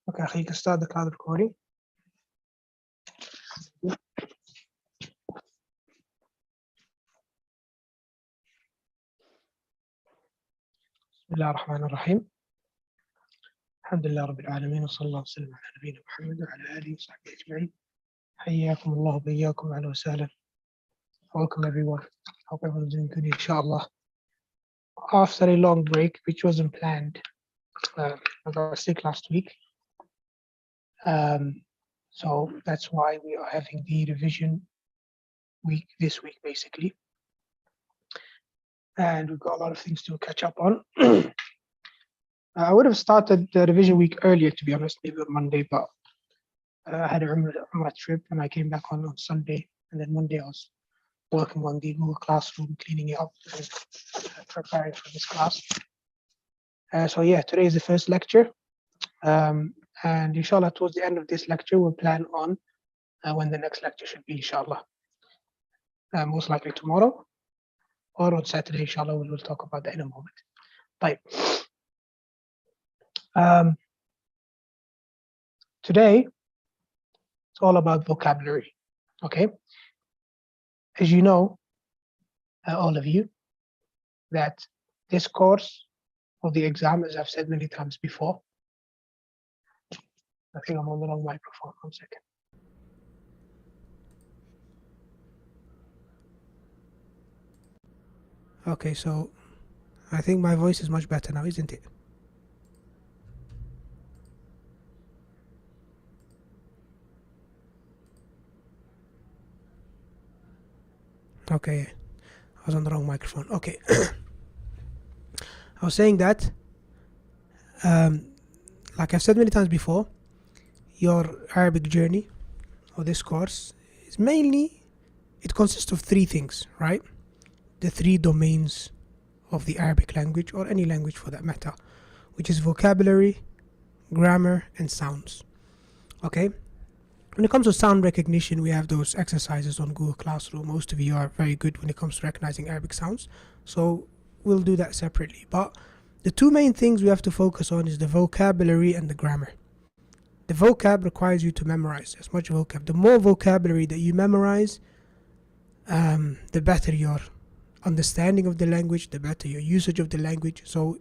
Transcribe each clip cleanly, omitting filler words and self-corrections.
Okay, you can start the cloud recording. بسم الله الرحمن الرحيم. الحمد لله رب العالمين وصلى الله وسلم على نبينا محمد وعلى آله وصحبه أجمعين. حياكم الله وبياكم أهلا وسهلا. Welcome everyone. Hope everyone's doing good inshallah. After a long break, which wasn't planned, I got sick last week. So that's why we are having the revision week this week basically. And we've got a lot of things to catch up on. I would have started the revision week earlier, to be honest, maybe on Monday, but I had a Umrah trip and I came back on Sunday, and then Monday I was working on the Google Classroom, cleaning it up and preparing for this class. So yeah, today is the first lecture, and inshallah towards the end of this lecture we'll plan on when the next lecture should be, inshallah. Most likely tomorrow or on Saturday, inshallah. We'll talk about that in a moment. Right. Today it's all about vocabulary. Okay, as you know, all of you, that this course of the exam, as I've said many times before, I think I'm on the wrong microphone. 1 second. Okay, so I think my voice is much better now, isn't it? Okay, I was on the wrong microphone. Okay. I was saying that, like I've said many times before, your Arabic journey or this course is mainly, it consists of 3 things, right? The 3 domains of the Arabic language, or any language for that matter, which is vocabulary, grammar, and sounds. Okay? When it comes to sound recognition, we have those exercises on Google Classroom. Most of you are very good when it comes to recognizing Arabic sounds, so we'll do that separately. But the 2 main things we have to focus on is the vocabulary and the grammar. The vocab requires you to memorize as much vocab. The more vocabulary that you memorize, the better your understanding of the language, the better your usage of the language. So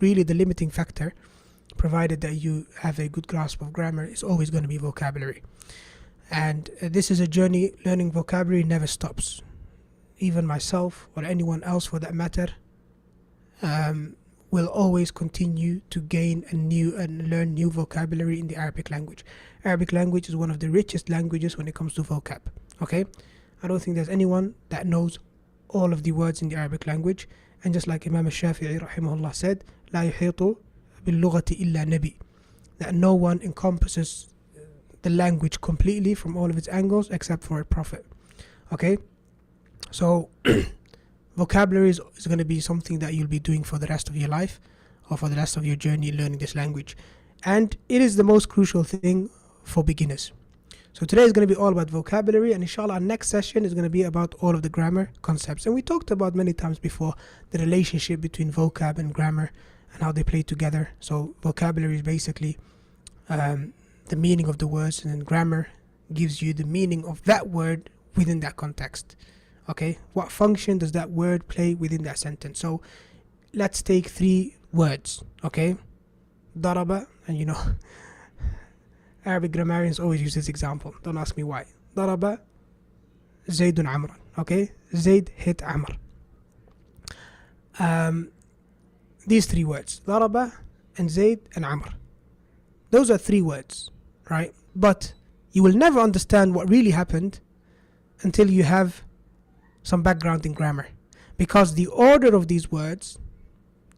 really the limiting factor, provided that you have a good grasp of grammar, is always going to be vocabulary. And this is a journey. Learning vocabulary never stops. Even myself, or anyone else for that matter, will always continue to gain and learn new vocabulary in the Arabic language. Arabic language is one of the richest languages when it comes to vocab. Okay, I don't think there's anyone that knows all of the words in the Arabic language. And just like Imam al-Shafi'i rahimahullah said, لا يحيط باللغة إلا نبي, that no one encompasses the language completely from all of its angles except for a prophet. Okay, so vocabulary is going to be something that you'll be doing for the rest of your life, or for the rest of your journey learning this language. And it is the most crucial thing for beginners. So today is going to be all about vocabulary, and inshallah our next session is going to be about all of the grammar concepts. And we talked about many times before the relationship between vocab and grammar and how they play together. So vocabulary is basically the meaning of the words, and then grammar gives you the meaning of that word within that context. Okay, what function does that word play within that sentence? So let's take 3 words. Okay, daraba, and you know Arabic grammarians always use this example. Don't ask me why. Daraba Zaydun Amran. Okay, Zayd hit Amr. These 3 words, daraba and Zayd and Amr, those are 3 words, right? But you will never understand what really happened until you have some background in grammar, because the order of these words,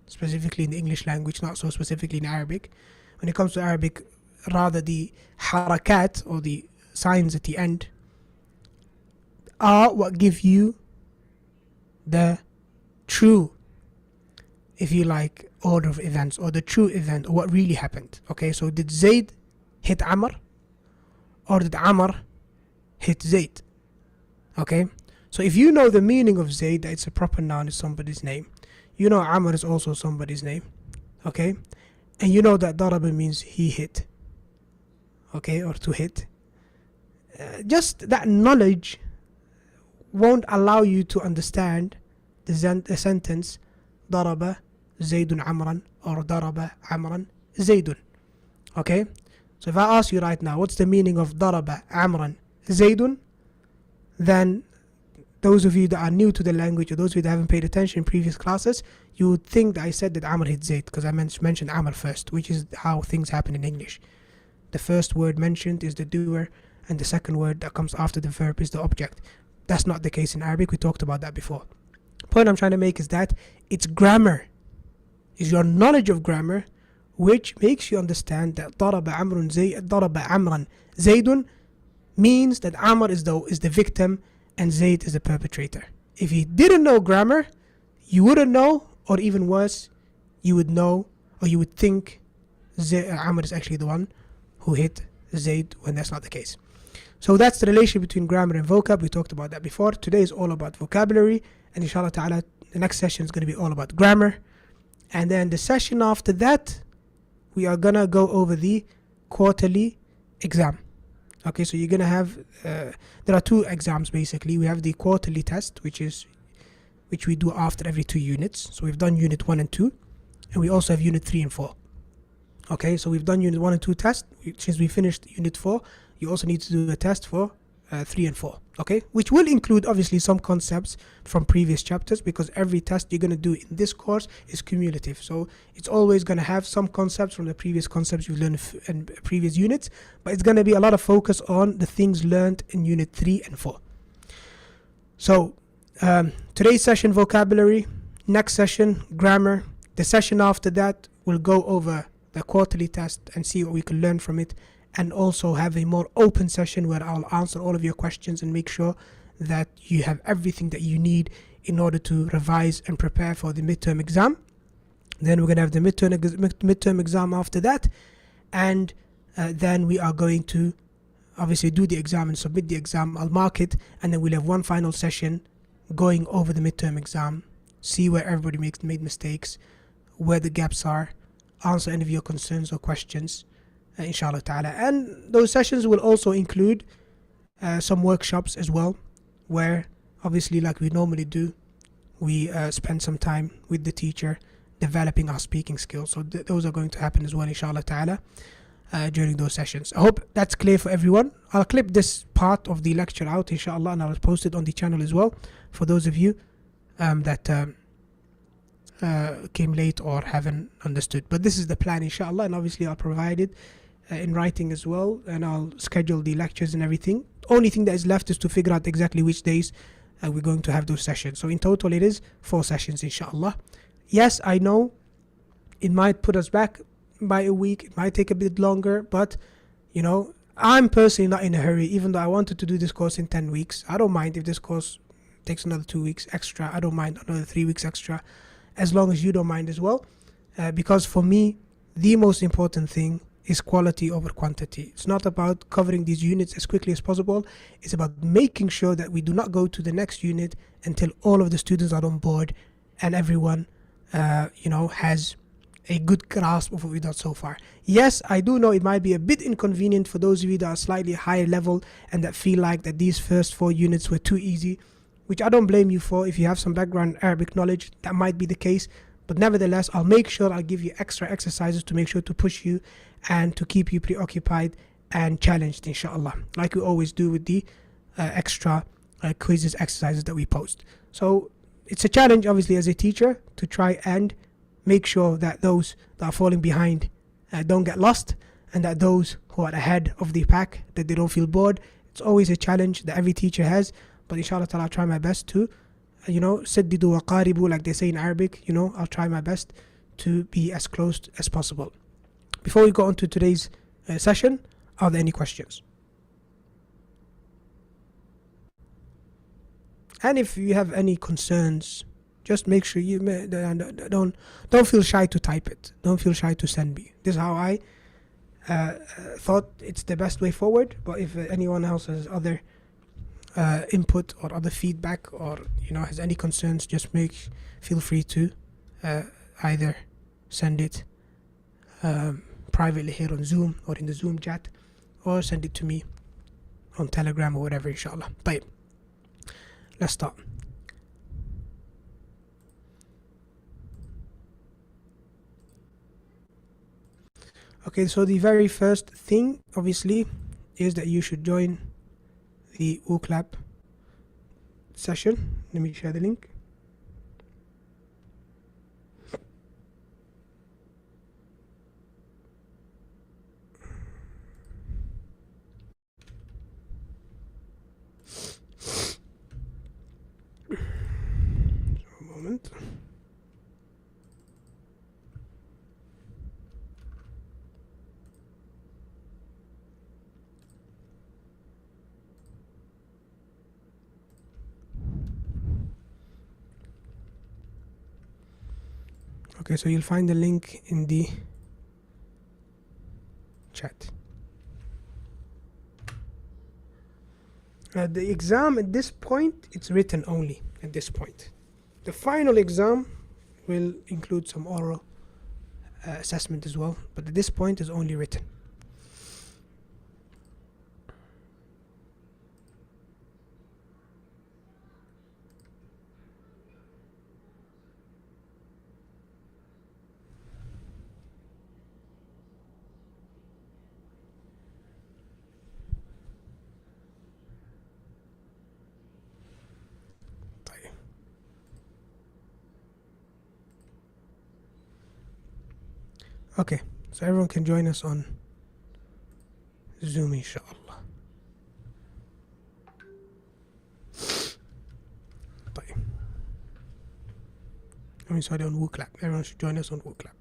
specifically in the English language, not so specifically in Arabic, when it comes to Arabic, rather the harakat, or the signs at the end, are what give you the true, if you like, order of events, or the true event, or what really happened. Okay, so did Zayd hit Amr, or did Amr hit Zayd? Okay, so if you know the meaning of Zayd, that it's a proper noun, is somebody's name, you know Amr is also somebody's name. Okay, and you know that daraba means he hit. okay, or to hit. Just that knowledge won't allow you to understand the sentence ضرب زيد عمرا or ضرب عمرا زيد. Okay, so if I ask you right now, what's the meaning of ضرب عمرا زيد, then those of you that are new to the language, or those of you that haven't paid attention in previous classes, you would think that I said that Amr hit Zayd because I mentioned Amr first, which is how things happen in English. The first word mentioned is the doer, and the second word that comes after the verb is the object. That's not the case in Arabic. We talked about that before. The point I'm trying to make is that it's grammar, is your knowledge of grammar, which makes you understand that ضرب عمرا زيد means that Amr is the victim and Zayd is the perpetrator. If you didn't know grammar, you wouldn't know, or even worse, you would know, or you would think Amr is actually the one who hit Zayd, when that's not the case. So that's the relation between grammar and vocab. We talked about that before. Today is all about vocabulary, and inshallah ta'ala, the next session is going to be all about grammar. And then the session after that, we are going to go over the quarterly exam. Okay, so you're going to have, there are two exams basically. We have the quarterly test, which we do after every 2 units. So we've done unit 1 and 2, and we also have unit 3 and 4. Okay, so we've done unit 1 and 2 test. Since we finished unit 4, you also need to do a test for 3 and 4. Okay, which will include obviously some concepts from previous chapters, because every test you're going to do in this course is cumulative. So it's always going to have some concepts from the previous concepts you've learned in previous units, but it's going to be a lot of focus on the things learned in unit 3 and 4. So today's session, vocabulary. Next session, grammar. The session after that, we'll go over the quarterly test and see what we can learn from it, and also have a more open session where I'll answer all of your questions and make sure that you have everything that you need in order to revise and prepare for the midterm exam. Then we're going to have the midterm exam after that, and then we are going to obviously do the exam and submit the exam. I'll mark it, and then we'll have one final session going over the midterm exam, see where everybody made mistakes, where the gaps are, answer any of your concerns or questions, inshallah ta'ala. And those sessions will also include some workshops as well, where obviously, like we normally do, we spend some time with the teacher developing our speaking skills. So those are going to happen as well, inshallah ta'ala, during those sessions. I hope that's clear for everyone. I'll clip this part of the lecture out, inshallah, and I'll post it on the channel as well for those of you that came late or haven't understood. But this is the plan, inshallah, and obviously I'll provide it in writing as well, and I'll schedule the lectures and everything. Only thing that is left is to figure out exactly which days we're going to have those sessions. So in total it is 4 sessions, inshallah. Yes, I know it might put us back by a week, it might take a bit longer, but you know, I'm personally not in a hurry. Even though I wanted to do this course in 10 weeks, I don't mind if this course takes another 2 weeks extra. I don't mind another 3 weeks extra, as long as you don't mind as well, because for me the most important thing is quality over quantity. It's not about covering these units as quickly as possible. It's about making sure that we do not go to the next unit until all of the students are on board and everyone has a good grasp of what we've done so far. Yes, I do know it might be a bit inconvenient for those of you that are slightly higher level and that feel like that these first 4 units were too easy, which I don't blame you for. If you have some background Arabic knowledge, that might be the case. But nevertheless, I'll make sure I'll give you extra exercises to make sure to push you and to keep you preoccupied and challenged, inshallah, like we always do with the extra quizzes, exercises that we post. So it's a challenge, obviously, as a teacher, to try and make sure that those that are falling behind don't get lost, and that those who are ahead of the pack, that they don't feel bored. It's always a challenge that every teacher has, but inshallah ta'ala, I'll try my best to saddidu wa qaribu, like they say in Arabic. I'll try my best to be as close as possible. Before we go on to today's session, are there any questions? And if you have any concerns, just make sure you don't feel shy to type it. Don't feel shy to send me. This is how I thought it's the best way forward. But if anyone else has other input or other feedback, or has any concerns, just feel free to either send it privately here on Zoom or in the Zoom chat, or send it to me on Telegram or whatever, inshallah. طيب, let's start. Okay, so the very first thing obviously is that you should join the Vocab session. Let me share the link. A moment. Okay, so you'll find the link in the chat. The exam at this point, it's written only at this point. The final exam will include some oral assessment as well, but at this point is only written. Okay, so everyone can join us on Zoom, inshallah. Sorry, on Vocab. Everyone should join us on Vocab.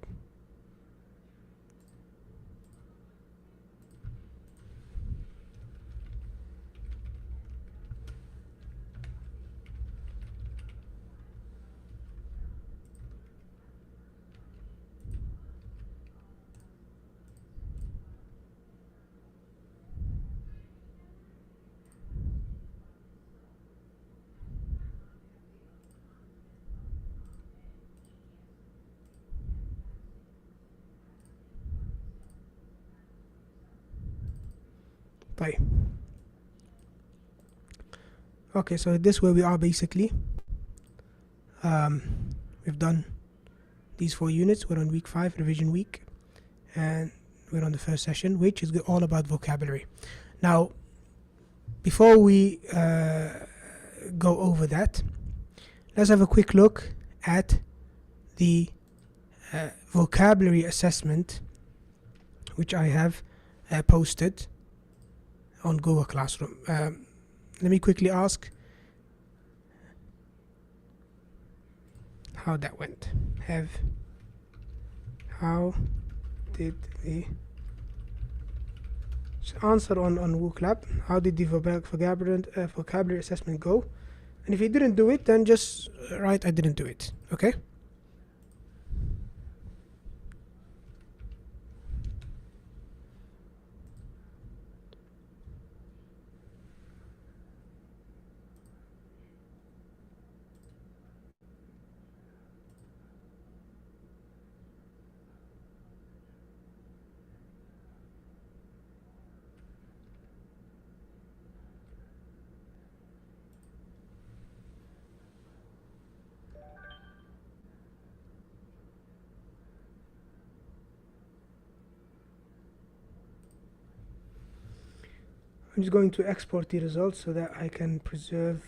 Okay, so this is where we are basically. We've done these 4 units. We're on week 5, revision week, and we're on the first session, which is all about vocabulary. Now, before we go over that, let's have a quick look at the vocabulary assessment, which I have posted on Google Classroom. Let me quickly ask how that went. How did the answer on Vocab? How did the vocabulary assessment go? And if you didn't do it, then just write I didn't do it. Okay. I'm just going to export the results so that I can preserve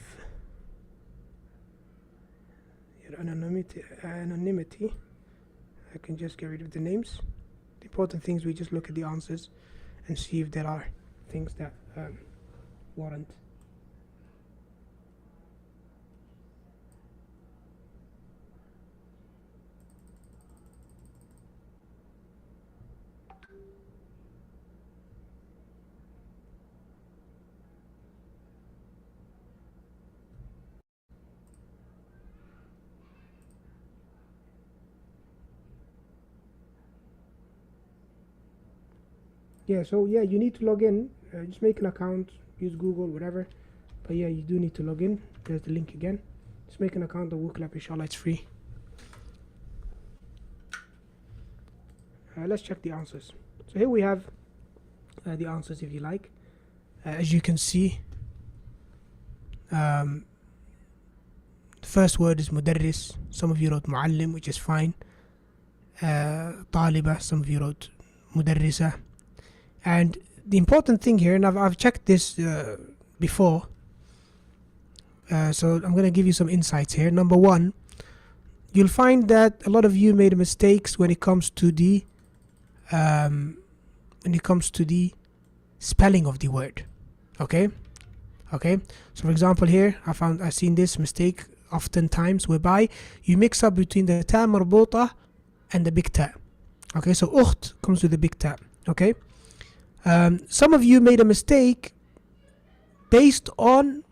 your anonymity. I can just get rid of the names. The important things, we just look at the answers and see if there are things that warrant. You need to log in. Just make an account, use Google, whatever. But yeah, you do need to log in. There's the link again. Just make an account on Vocab, inshallah, it's free. Let's check the answers. So here we have the answers if you like. As you can see, the first word is mudarris. Some of you wrote muallim, which is fine. Taliba, some of you wrote mudarrisa. And the important thing here, and I've checked this before, so I'm going to give you some insights here. Number one, you'll find that a lot of you made mistakes when it comes to the spelling of the word. Okay. So for example, here I've seen this mistake oftentimes whereby you mix up between the ta marbota and the big ta. Okay, so ukht comes with the big ta. Okay. Some of you made a mistake based on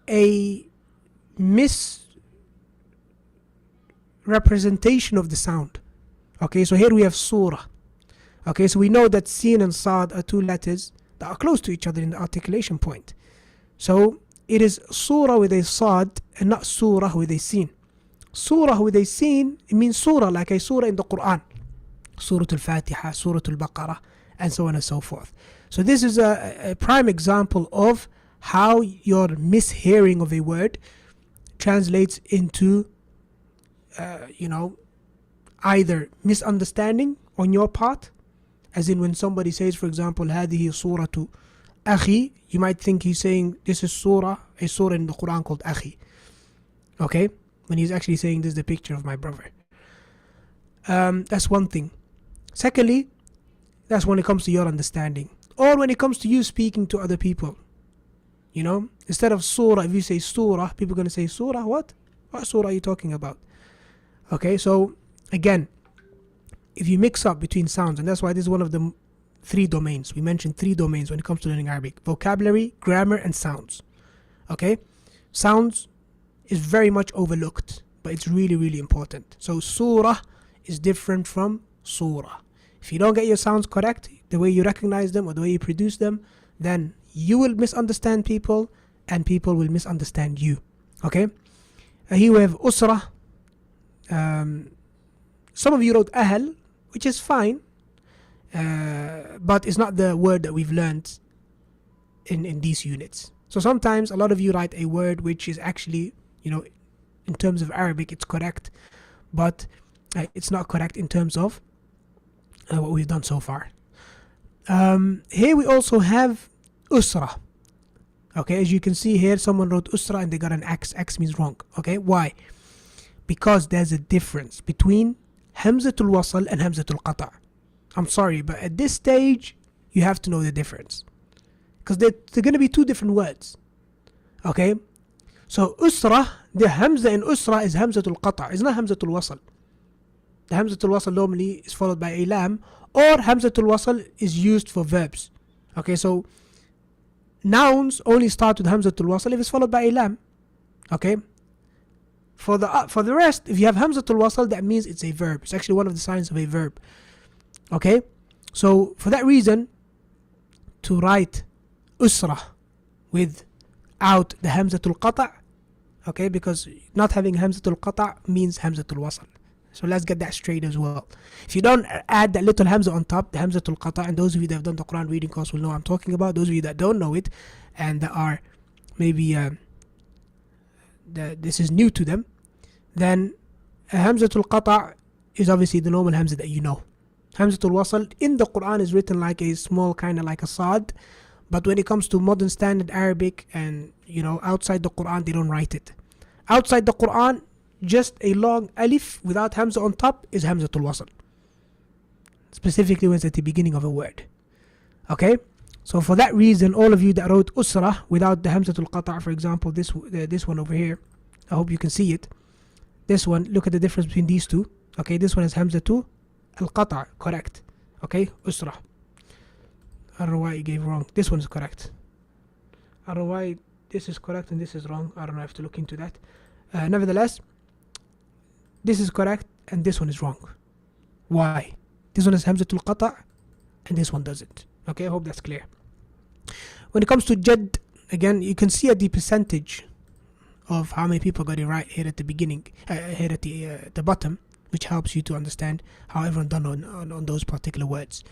a misrepresentation of the sound. Okay, so here we have surah. Okay, so we know that sin and sad are two letters that are close to each other in the articulation point. So it is surah with a sad and not surah with a sin. Surah with a sin, it means surah, like a surah in the Quran. Surah Al-Fatiha, Surah Al-Baqarah, and so on and so forth. So this is a prime example of how your mishearing of a word translates into either misunderstanding on your part, as in when somebody says, for example, هذه سورة أخي, you might think he's saying this is a surah in the Quran called Akhi. Okay, when he's actually saying this is the picture of my brother. That's one thing. Secondly, that's when it comes to your understanding, or when it comes to you speaking to other people. Instead of surah, if you say surah, people are going to say surah, what surah are you talking about? Okay, so again, if you mix up between sounds, and that's why this is one of the 3 domains. We mentioned 3 domains when it comes to learning Arabic: vocabulary, grammar, and sounds. Okay, sounds is very much overlooked, but it's really, really important. So surah is different from surah. If you don't get your sounds correct, the way you recognize them or the way you produce them, then you will misunderstand people and people will misunderstand you. Okay, here we have usra. Some of you wrote ahl, which is fine, but it's not the word that we've learned in these units. So sometimes a lot of you write a word which is actually, in terms of Arabic it's correct, but it's not correct in terms of what we've done so far. Here we also have usra. Okay, as you can see here, someone wrote usra and they got an X. X means wrong. Okay, why? Because there's a difference between Hamzatul Wasl and Hamzatul Qata'. I'm sorry, but at this stage, you have to know the difference. Because they're going to be 2 different words. Okay? So usra, the Hamza in usra is Hamzatul Qata'. It's not Hamzatul Wasl. The Hamzatul Wasl normally is followed by a lam, or Hamzatul Wasl is used for verbs. Okay, so nouns only start with Hamzatul Wasl if it's followed by a lam. Okay? For the rest, if you have Hamzatul Wasl, that means it's a verb. It's actually one of the signs of a verb. Okay? So for that reason, to write usra without the Hamzatul Qata', okay, because not having Hamzatul Qata' means Hamzatul Wasl. So let's get that straight as well. If you don't add that little Hamza on top, the Hamzatul Qata', and those of you that have done the Quran reading course will know what I'm talking about. Those of you that don't know it and that are maybe this is new to them, then Hamzatul Qata' is obviously the normal Hamza that you know. Hamzatul Wasl in the Quran is written like a small, kind of like a sad, but when it comes to modern standard Arabic and outside the Quran, they don't write it. Outside the Quran, just a long alif without Hamza on top is Hamzatul Wasl, specifically when it's at the beginning of a word. Okay, so for that reason, all of you that wrote usra without the Hamzatul Qata', for example, this one over here, I hope you can see it. This one, look at the difference between these two. Okay, this one has Hamzatul Qata', correct. Okay, usra. I don't know why it gave wrong. This one is correct. I don't know why this is correct and this is wrong. I don't know, I have to look into that. Nevertheless, this is correct and this one is wrong. Why? This one has Hamzatul Qata' and this one doesn't. Okay, I hope that's clear. When it comes to Jad, again, you can see at the percentage of how many people got it right here at the beginning, here at the bottom, which helps you to understand how everyone done on those particular words.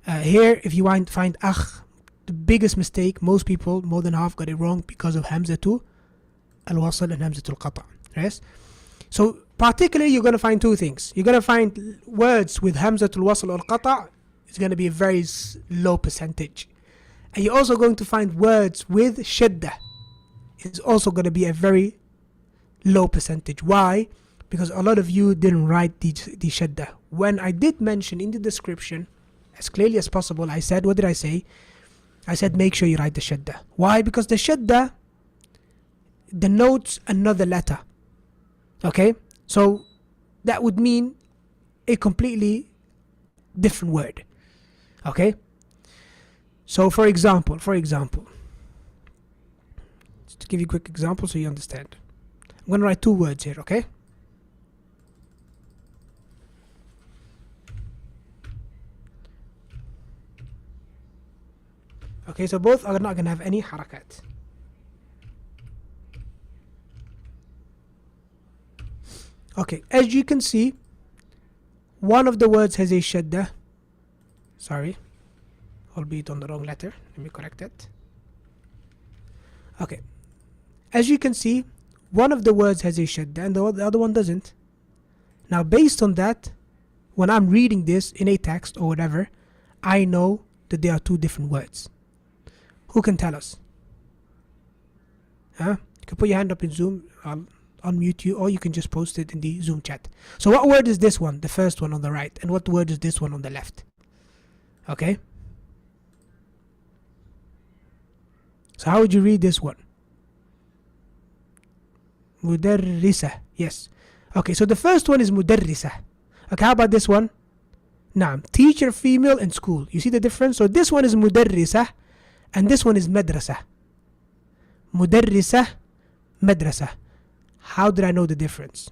Here, if you want to find akh, the biggest mistake, most people, more than half, got it wrong because of hamzatu al-wasl and hamzatu al-qata'. Yes? So particularly, you're going to find two things. You're going to find words with hamzatu al-wasl or qata'. It's going to be a very low percentage. And you're also going to find words with shadda. It's also going to be a very low percentage. Why? Because a lot of you didn't write the shadda. When I did mention in the description, as clearly as possible, I said, what did I say? I said make sure you write the shadda. Why? Because the shadda denotes another letter. Okay? So that would mean a completely different word. Okay? So for example, just to give you a quick example so you understand. I'm going to write two words here, okay? Okay, so both are not going to have any harakat. Okay, as you can see, one of the words has a shadda. Sorry, albeit on the wrong letter. Let me correct it. Okay, as you can see, one of the words has a shadda and the other one doesn't. Now, based on that, when I'm reading this in a text or whatever, I know that they are two different words. Who can tell us? You can put your hand up in Zoom. I'll unmute you, or you can just post it in the Zoom chat. So what word is this one? The first one on the right. And what word is this one on the left? Okay. So how would you read this one? Mudarrisa. Yes. Okay, so the first one is mudarrisa. Okay, how about this one? Naam. Teacher, female, in school. You see the difference? So this one is mudarrisa, and this one is madrasa. Mudarrisa, madrasa. How did I know the difference?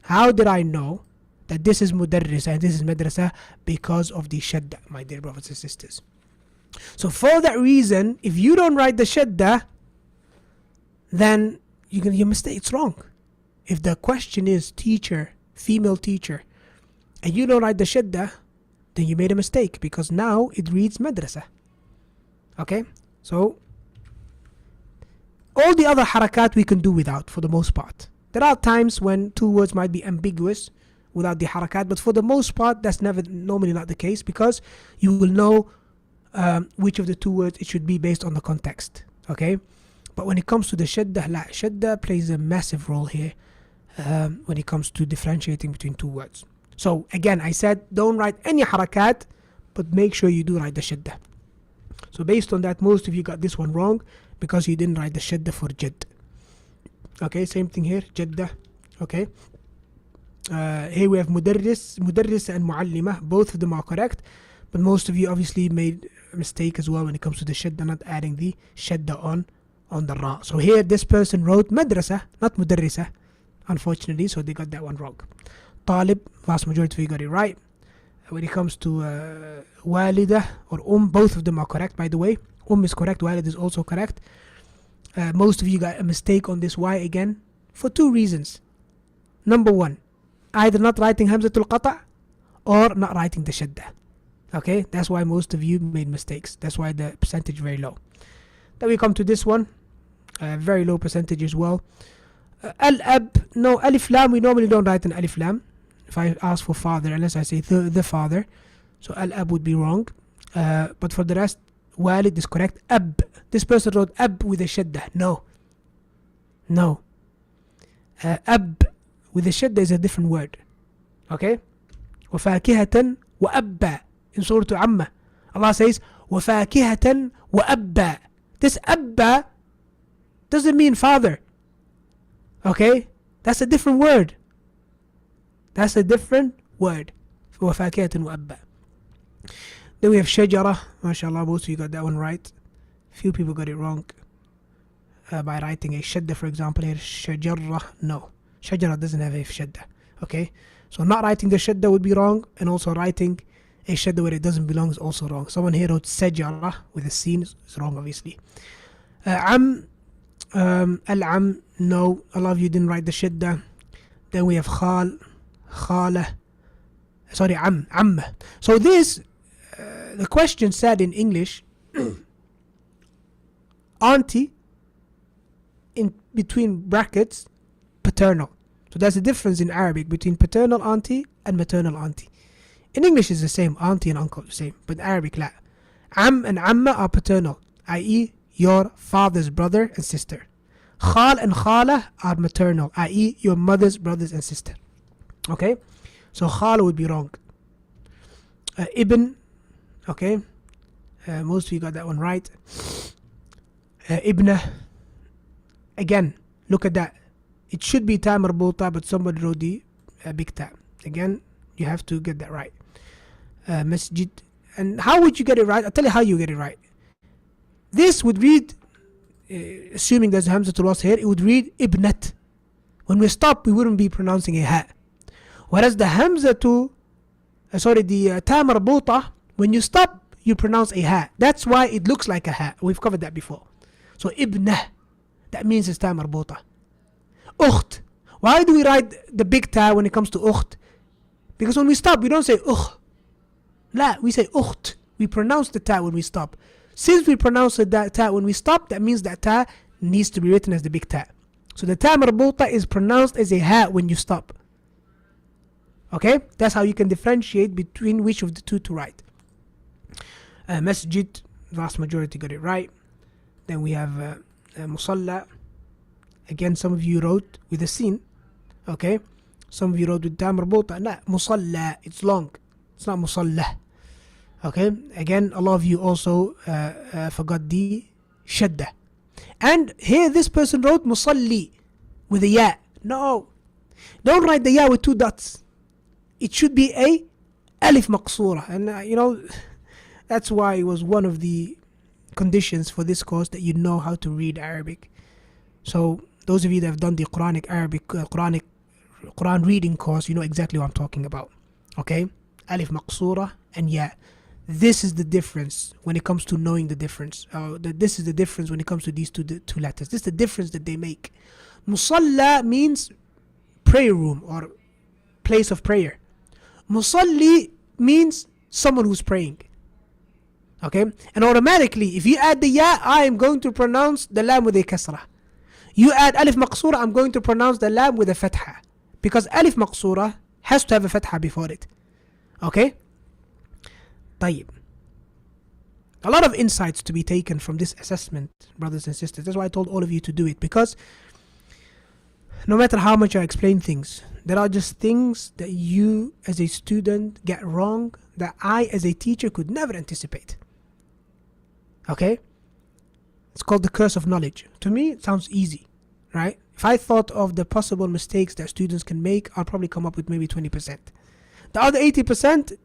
How did I know that this is mudarrisa and this is madrasa? Because of the shadda, my dear brothers and sisters. So for that reason, if you don't write the shadda, then your mistake, it's wrong. If the question is teacher, female teacher, and you don't write the shadda, then you made a mistake, because now it reads madrasa. Okay, so all the other harakat we can do without for the most part. There are times when two words might be ambiguous without the harakat, but for the most part that's normally not the case, because you will know which of the two words it should be based on the context. Okay, but when it comes to the shadda, shadda plays a massive role here when it comes to differentiating between two words. So again, I said don't write any harakat, but make sure you do write the shadda. So based on that, most of you got this one wrong because you didn't write the shadda for jadd. Okay, same thing here, jadda. Okay, here we have mudarris and muallima. Both of them are correct, but most of you obviously made a mistake as well when it comes to the shadda, not adding the shadda on the ra. So here this person wrote madrasa, not mudarrisa, unfortunately, so they got that one wrong. Talib, vast majority of you got it right. When it comes to walida or both of them are correct, by the way. Is correct, walid is also correct. Most of you got a mistake on this. Why again? For two reasons. Number one, either not writing hamzatul qata' or not writing the shadda. Okay, that's why most of you made mistakes. That's why the percentage is very low. Then we come to this one, very low percentage as well. Al-ab, no, alif lam, we normally don't write an alif lam if I ask for father, unless I say the father. So al-ab would be wrong. But for the rest, walid is correct. Ab, this person wrote ab with a shadda. No. Ab with a shadda is a different word. Okay? وَفَاكِهَةً وَأَبَّا. In Surah Amma, Allah says, وَفَاكِهَةً وَأَبَّا. This abba doesn't mean father. Okay? That's a different word. وَفَاكِهَةً وَأَبَّا. Then we have shajara. MashaAllah, most of you got that one right. Few people got it wrong by writing a shadda, for example here. Shajara, no. Shajara doesn't have a shadda. Okay? So not writing the shadda would be wrong, and also writing a shadda where it doesn't belong is also wrong. Someone here wrote sajara with a sin is wrong, obviously. Al-am, no. A lot of you didn't write the shadda. Then we have khala. Sorry, amma. So this the question said in English, auntie, in between brackets, paternal. So there's a difference in Arabic between paternal auntie and maternal auntie. In English it's the same, auntie and uncle the same, but in Arabic لا. Am and amma are paternal, i.e. your father's brother and sister. Khal and khala are maternal, i.e. your mother's brothers and sister. Okay, so khala would be wrong. Ibn, okay, most of you got that one right. Ibna, again, look at that. It should be ta marbuta, but somebody wrote the big ta. Again, you have to get that right. Masjid. And how would you get it right? I'll tell you how you get it right. This would read, assuming there's a hamzatul wasl here, it would read ibnat. When we stop, we wouldn't be pronouncing a ha. Whereas the hamzatu, the ta marbuta, when you stop, you pronounce a ha. That's why it looks like a ha. We've covered that before. So ibna, that means it's ta marbuta. Ukht. Why do we write the big ta when it comes to ukht? Because when we stop, we don't say ukh. La, we say ukht. We pronounce the ta when we stop. Since we pronounce the ta when we stop, that means that ta needs to be written as the big ta. So the ta marbuta is pronounced as a ha when you stop. Okay? That's how you can differentiate between which of the two to write. Masjid, vast majority got it right. Then we have musalla. Again, some of you wrote with a sin. Okay? Some of you wrote with ta marbuta. No, musalla, it's long. It's not musalla. Okay? Again, a lot of you also forgot the shadda. And here this person wrote musalli with a ya. No. Don't write the ya with two dots. It should be a alif maqsura. And that's why it was one of the conditions for this course that you know how to read Arabic. So those of you that have done the Quranic Arabic Quran reading course, you know exactly what I'm talking about. Okay? Alif maqsura and ya. This is the difference when it comes to knowing the difference. This is the difference when it comes to these two letters. This is the difference that they make. Musalla means prayer room or place of prayer. Musalli means someone who's praying. Okay? And automatically, if you add the ya, I am going to pronounce the lam with a kasra. You add alif maqsura, I'm going to pronounce the lam with a fatha. Because alif maqsura has to have a fatha before it. Okay? طيب. A lot of insights to be taken from this assessment, brothers and sisters. That's why I told all of you to do it. Because no matter how much I explain things, there are just things that you as a student get wrong that I as a teacher could never anticipate. Okay? It's called the curse of knowledge. To me, it sounds easy, right? If I thought of the possible mistakes that students can make, I'll probably come up with maybe 20%. The other 80%,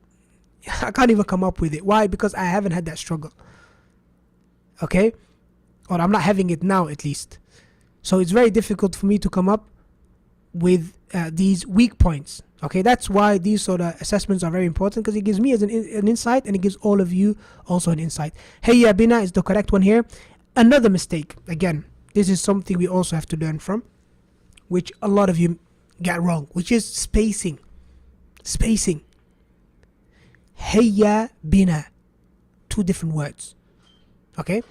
I can't even come up with it. Why? Because I haven't had that struggle. Okay? Or I'm not having it now, at least. So it's very difficult for me to come up with these weak points. Okay? That's why these sort of assessments are very important, because it gives me as an insight, and it gives all of you also an insight. Hayya bina is the correct one here. Another mistake, again, this is something we also have to learn from, which a lot of you get wrong, which is spacing. Spacing. Hayya bina. Two different words. Okay?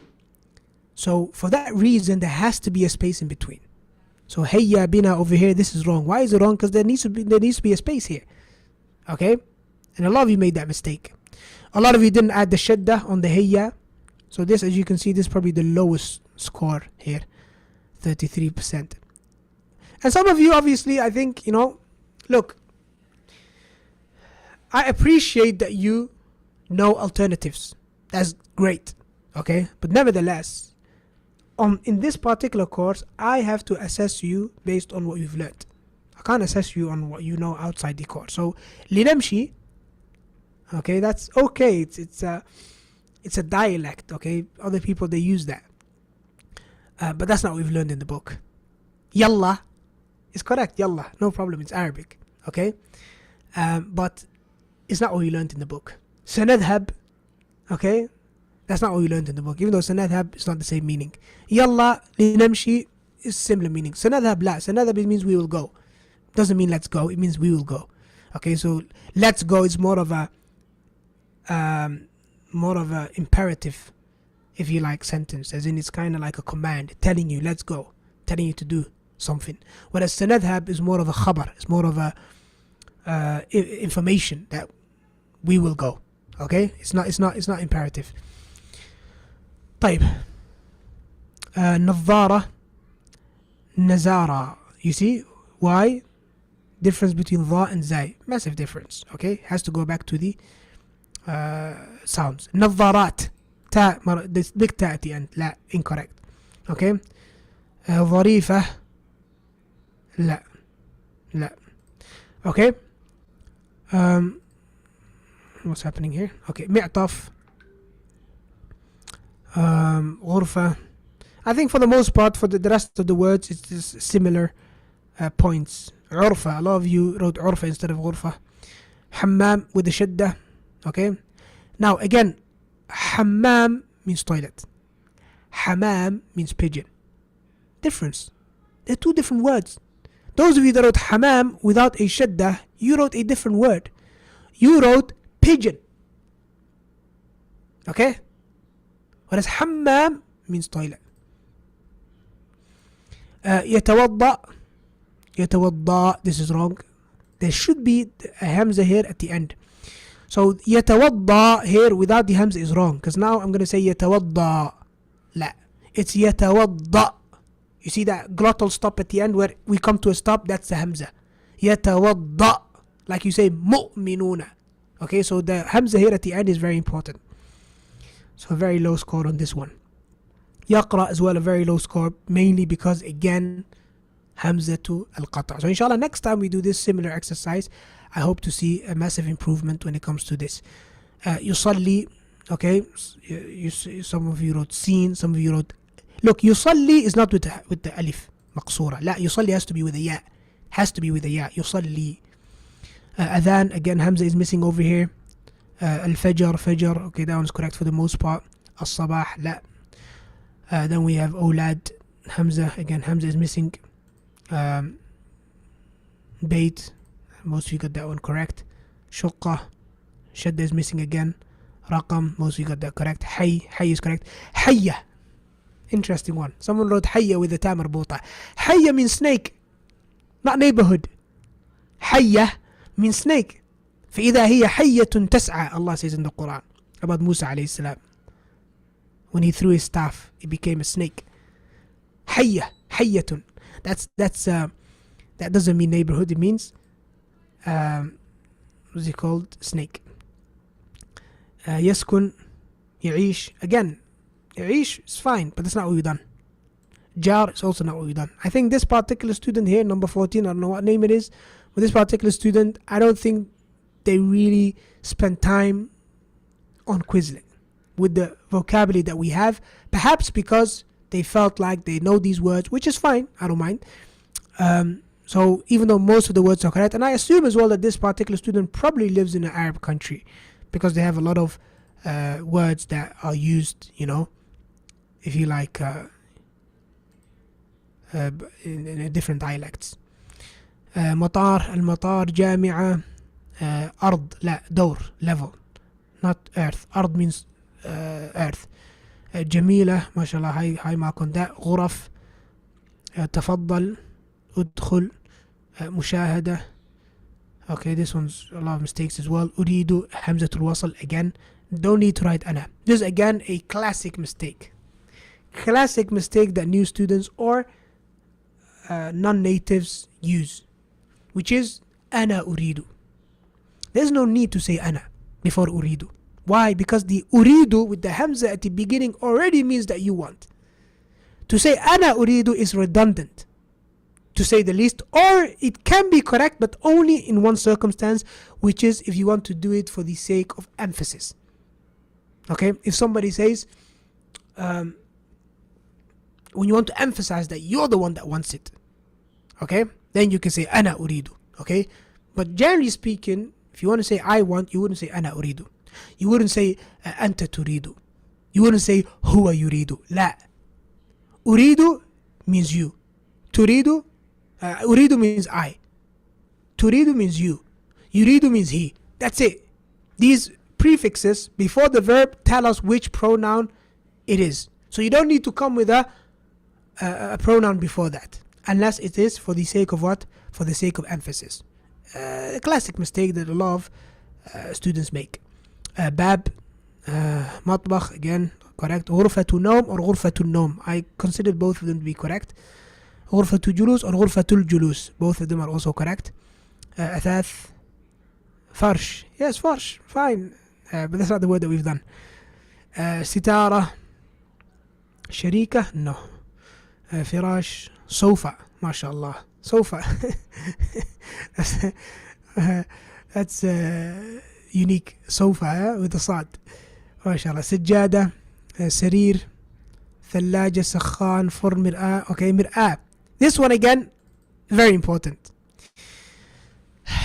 So for that reason, there has to be a space in between. So hayya bina over here, this is wrong. Why is it wrong? Because there needs to be a space here. Okay? And a lot of you made that mistake. A lot of you didn't add the shadda on the hayya. So this, as you can see, this is probably the lowest score here. 33%. And some of you, obviously, I think, look, I appreciate that you know alternatives. That's great. Okay? But nevertheless, in this particular course, I have to assess you based on what you've learned. I can't assess you on what you know outside the course. So, linamshi, okay, that's okay. It's a dialect, okay? Other people, they use that. But that's not what we've learned in the book. Yalla is correct. Yalla, no problem. It's Arabic, okay? But it's not what we learned in the book. Sanadhab, okay? That's not what we learned in the book. Even though sanadhab is not the same meaning. Yalla, linamshi is similar meaning. Sanadhab, la. Sanadhab, it means we will go. Doesn't mean let's go. It means we will go. Okay, so let's go is more of a more of a imperative, if you like, sentence, as in it's kind of like a command telling you let's go, telling you to do something. Whereas sanadhab is more of a khabar, it's more of a information that we will go. Okay, it's not imperative. طيب, نظارة, nazara. You see why? Difference between dha and zai, massive difference. Okay, has to go back to the sounds. نظارات, ta, this big ta at the end. لا, incorrect. Okay, ظريفة, لا, لا. Okay, what's happening here? Okay, معطف, غرفة. I think for the most part, for the rest of the words, it's just similar points. عرفة, a lot of you wrote عرفة instead of غرفة. حمام with the shidda. Okay, now again, حمام means toilet, حمام means pigeon. Difference. They're two different words. Those of you that wrote حمام without a shidda, you wrote a different word. You wrote pigeon. Okay, whereas حمام means toilet. يتوضأ, يتوضأ, this is wrong. There should be a hamza here at the end. So يتوضأ here without the hamza is wrong, because now I'm going to say يتوضأ. لا, it's يتوضأ. You see that glottal stop at the end where we come to a stop? That's the hamza. يتوضأ, like you say مؤمنون. Okay, so the hamza here at the end is very important. So a very low score on this one. يقرأ as well, a very low score, mainly because again hamzatu al-qata'. So inshallah next time we do this similar exercise, I hope to see a massive improvement when it comes to this. يصلي, okay, some of you wrote seen, some of you wrote, look, يصلي is not with the alif مقصورة. لا, يصلي has to be with a ya, has to be with a ya. يصلي. Adhan, again hamza is missing over here. Al-fajr, fajr, okay, that one's correct for the most part. As-sabah, la. Then we have أولاد, hamza, again hamza is missing. Bait, most of you got that one correct. شقة, shadda is missing again. Raqam, most of you got that correct. Hay, hay is correct. Hayya, interesting one. Someone wrote hayya with the ta marbuta. Hayya means snake, not neighborhood. Hayya means snake. فإذا هي حية تسعى, Allah says in the Quran about Musa alayhi salam. When he threw his staff, it became a snake. حية, حية. That doesn't mean neighborhood. It means what's it called? Snake. يسكن, يعيش. Again, يعيش is fine, but that's not what we've done. Jar is also not what we've done. I think this particular student here, number 14, I don't know what name it is, but this particular student, I don't think they really spend time on Quizlet with the vocabulary that we have. Perhaps because they felt like they know these words, which is fine, I don't mind. So even though most of the words are correct, and I assume as well that this particular student probably lives in an Arab country, because they have a lot of words that are used, you know, if you like, in different dialects. مطار, المطار, جامعة, أرض, لا, دور, level, not earth. أرض means earth. جميلة, ما شاء الله, high mark on that. غرف, تفضل, ادخل, مشاهدة. Okay, this one's a lot of mistakes as well. أريد, همزة الوصل, again, don't need to write أنا. This is again a classic mistake. Classic mistake that new students or non-natives use, which is أنا أريد. There's no need to say أنا before أريد. Why? Because the أريد with the hamza at the beginning already means that you want. To say أنا أريد is redundant, to say the least, or it can be correct but only in one circumstance, which is if you want to do it for the sake of emphasis. Okay, if somebody says when you want to emphasize that you're the one that wants it, okay, then you can say أنا أريد. Okay, but generally speaking, if you want to say I want, you wouldn't say أنا أريد. You wouldn't say أنت تريد. You wouldn't say هو يريد. لا, أريد means you. تريد, أريد means I. تريد means you. يريد means he. That's it. These prefixes before the verb tell us which pronoun it is. So you don't need to come with a pronoun before that, unless it is for the sake of what? For the sake of emphasis. A classic mistake that a lot of students make. Bab, matbakh, again, correct. Ghurfatu nawm or ghurfatu nawm. I considered both of them to be correct. Ghurfatu julus or ghurfatul julus. Both of them are also correct. Athath, farsh. Yes, farsh, fine. But that's not the word that we've done. Sitara, sharika, no. Firash, sofa, mashallah. Sofa. That's unique. Sofa with a sad. MashaAllah. Sajjada, sarir, thallaja, sakhan, for mir'ah. Okay, mir'ah. This one again, very important.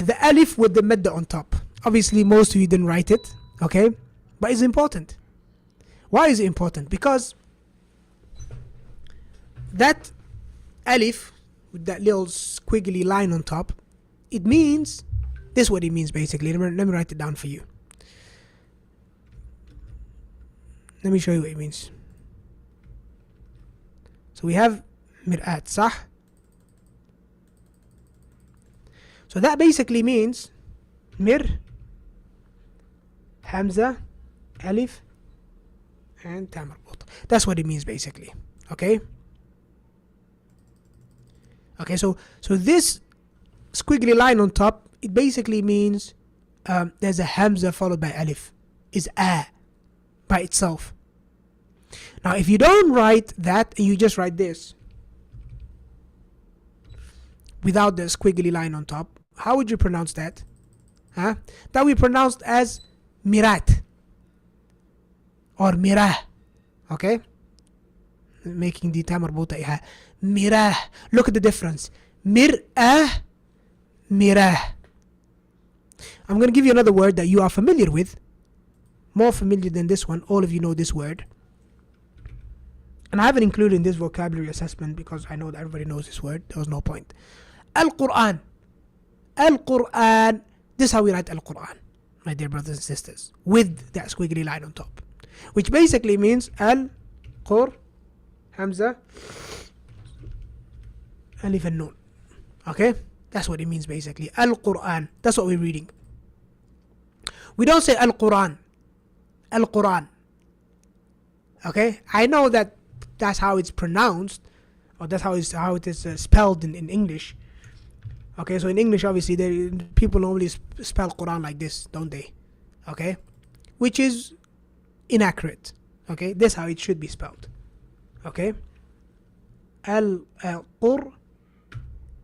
The alif with the madda on top. Obviously, most of you didn't write it. Okay, but it's important. Why is it important? Because that alif with that little squiggly line on top, it means, this is what it means basically. Let me write it down for you. Let me show you what it means. So we have mir'at, sah. So that basically means mir, hamza, alif, and ta marbut. That's what it means basically. Okay? Okay, so this squiggly line on top, it basically means there's a hamza followed by alif. Is a by itself. Now, if you don't write that and you just write this without the squiggly line on top, how would you pronounce that? Huh? That we pronounced as mirat or mirah. Okay? Making the ta marbuta iha. Mirah. Look at the difference. Mir'ah, mirah. I'm going to give you another word that you are familiar with. More familiar than this one. All of you know this word. And I haven't included in this vocabulary assessment because I know that everybody knows this word. There was no point. Al-Quran. Al-Quran. This is how we write Al-Quran, my dear brothers and sisters. With that squiggly line on top. Which basically means Al-Qur, Hamza, Alif and Noon. Okay? That's what it means basically. Al-Quran. That's what we're reading. We don't say Al-Quran. Al-Quran. Okay? I know that that's how it's pronounced, or that's how it is spelled in English. Okay, so in English, obviously, people normally spell Quran like this, don't they? Okay? Which is inaccurate. Okay? This is how it should be spelled. Okay? Al-Qur,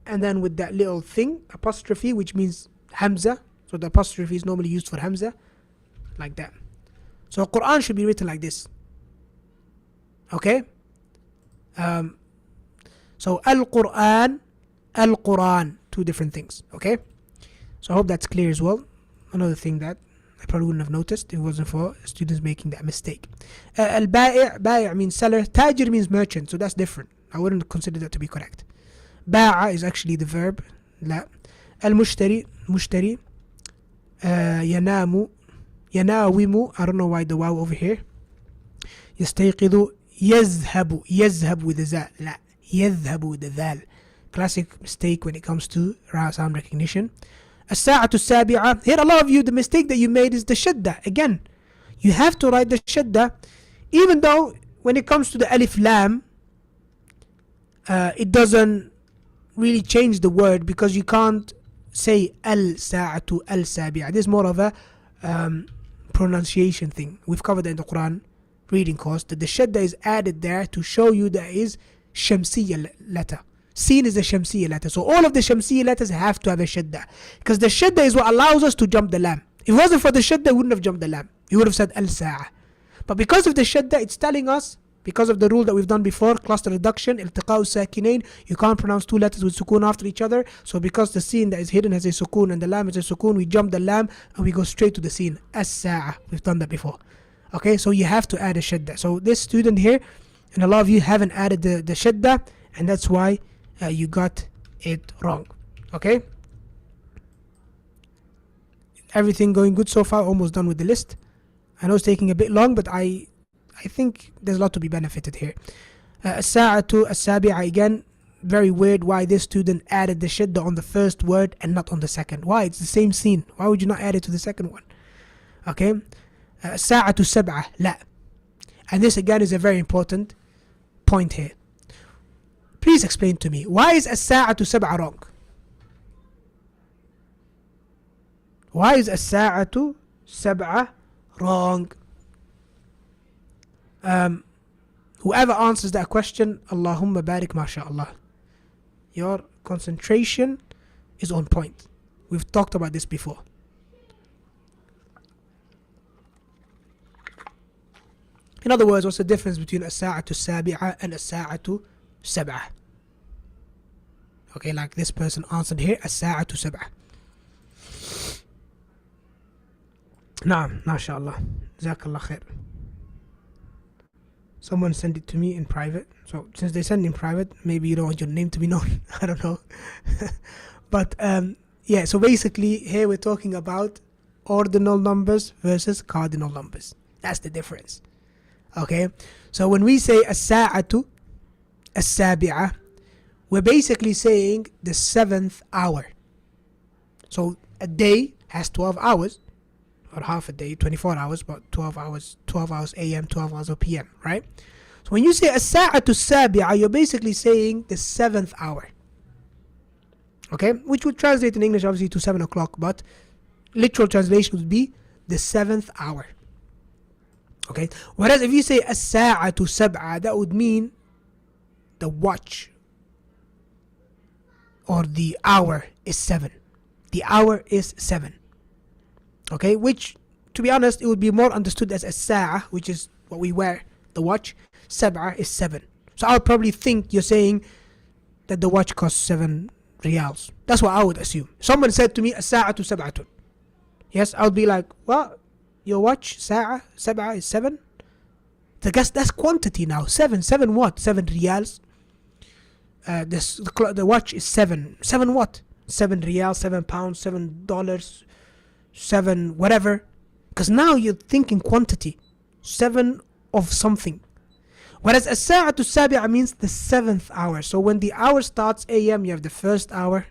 and then with that little thing, apostrophe, which means Hamza. So the apostrophe is normally used for Hamza, like that. So Quran should be written like this. Okay? So Al-Quran, Al-Quran, two different things. Okay? So I hope that's clear as well. Another thing that I probably wouldn't have noticed if it wasn't for students making that mistake. Al-Ba'i', Ba'i' means seller. Tajir means merchant, so that's different. I wouldn't consider that to be correct. Ba'a is actually the verb. La. Al-Mushtari, Mushtari. Yanamu, Yanawimu. I don't know why the wow over here. Yastayqidu, Yazhabu. Yazhab with the za. La. Yazhabu with the dhal. Classic mistake when it comes to sound recognition. As-sa'atu as-sabi'a. Here a lot of you, the mistake that you made is the shadda. Again, you have to write the shadda, even though when it comes to the alif lam, it doesn't really change the word, because you can't say al-sa'atu al-sabi'a. This is more of a pronunciation thing. We've covered that in the Quran reading course, that the shadda is added there to show you that is shamsiyya letter. Seen is a shamsiyya letter. So all of the shamsiyya letters have to have a shadda, because the shadda is what allows us to jump the lam. If it wasn't for the shadda, we wouldn't have jumped the lam. You would have said al-sa'a. But because of the shadda, it's telling us, because of the rule that we've done before, cluster reduction, iltiqa'u sakinain, you can't pronounce two letters with sukoon after each other. So because the sin that is hidden has a sukoon and the lam is a sukoon, we jump the lam and we go straight to the sin. As-sa'a. We've done that before. Okay, so you have to add a shadda. So this student here, and a lot of you haven't added the shadda, and that's why you got it wrong. Okay? Everything going good so far? Almost done with the list? I know it's taking a bit long, but I think there's a lot to be benefited here. الساعة السابعة, again, very weird why this student added the shidda on the first word and not on the second. Why? It's the same scene. Why would you not add it to the second one? Okay. الساعة السبعة, لا. And this again is a very important point here. Please explain to me, why is الساعة السبعة wrong? Why is الساعة السبعة wrong? Whoever answers that question, Allahumma barik mashallah. Your concentration is on point. We've talked about this before. In other words, what's the difference between as-sa'atu sabi'a and as-sa'atu sab'a? Okay, like this person answered here, as-sa'atu sab'a. Naam, mashallah. Jazakallah khair. Someone sent it to me in private. So since they send in private, maybe you don't want your name to be known. I don't know. But yeah, so basically here we're talking about ordinal numbers versus cardinal numbers. That's the difference. Okay, so when we say as-sa'atu as-sabi'ah, we're basically saying the 7th hour. So a day has 12 hours, or half a day, 24 hours, but 12 hours AM, 12 hours of PM, right? So when you say as-sa'atu as-sabi'ah, you're basically saying the 7th hour. Okay, which would translate in English obviously to 7 o'clock, but literal translation would be the 7th hour. Okay, whereas if you say as-sa'atu sab'a, that would mean the watch or the hour is 7. The hour is 7. Okay, which to be honest, it would be more understood as as-sa'a, which is what we wear, the watch. Sab'a is 7. So I would probably think you're saying that the watch costs 7 riyals. That's what I would assume. Someone said to me, as-sa'atu sab'atun. Yes, I would be like, what? Your watch, sab'a is 7? I guess that's quantity now. 7 what? 7 riyals. The watch is 7. 7 what? 7 riyals, 7 pounds, $7, 7 whatever. Because now you're thinking quantity. 7 of something. Whereas as-sa'atu sabi'a means the 7th hour. So when the hour starts AM, you have the first hour,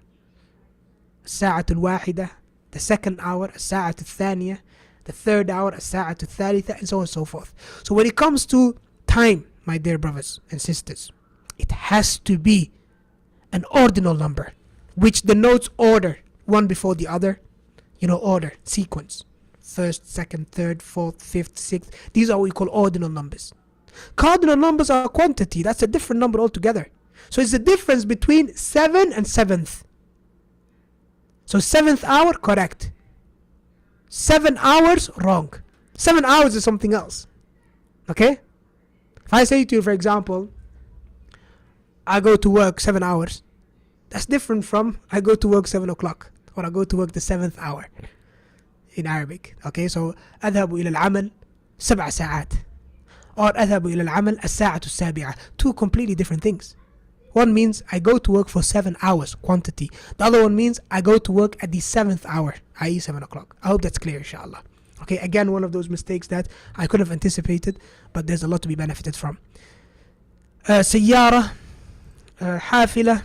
as-sa'atu al-wahida, the second hour, as-sa'atu al-thaniya, the third hour, as-sa'atu al-thalitha, and so on and so forth. So when it comes to time, my dear brothers and sisters, it has to be an ordinal number, which denotes order, one before the other. You know, order, sequence. First, second, third, fourth, fifth, sixth. These are what we call ordinal numbers. Cardinal numbers are quantity. That's a different number altogether. So it's the difference between 7 and 7th. So 7th hour, correct. 7 hours, wrong. 7 hours is something else. Okay? If I say to you, for example, I go to work 7 hours, that's different from I go to work 7 o'clock, or I go to work the 7th hour in Arabic. Okay, so أذهب إلى العمل 7 ساعات, or أذهب إلى العمل الساعة السابعة. Two completely different things. One means I go to work for 7 hours, quantity. The other one means I go to work at the 7th hour, i.e. 7 o'clock. I hope that's clear, inshallah. Okay, again, one of those mistakes that I could have anticipated, but there's a lot to be benefited from. سيارة, حافلة.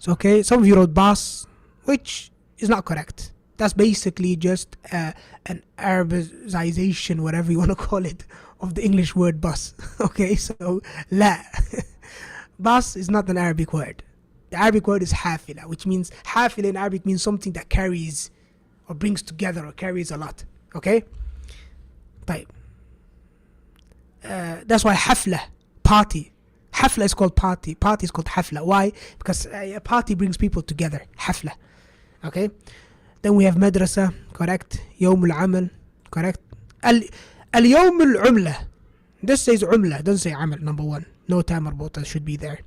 So, okay, some of you wrote bus, which is not correct. That's basically just an Arabization, whatever you want to call it, of the English word bus. Okay, so لا. Bus is not an Arabic word. The Arabic word is حافلة, which means حافلة in Arabic means something that carries or brings together or carries a lot. Okay? طيب. That's why حفلة, party. Hafla is called party. Party is called hafla. Why? Because a party brings people together. Hafla. Okay? Then we have madrasa. Correct. يوم العمل. Correct. اليوم العملة. This says عملة. Doesn't say عمل. Number 1. No time مربوطة should be there.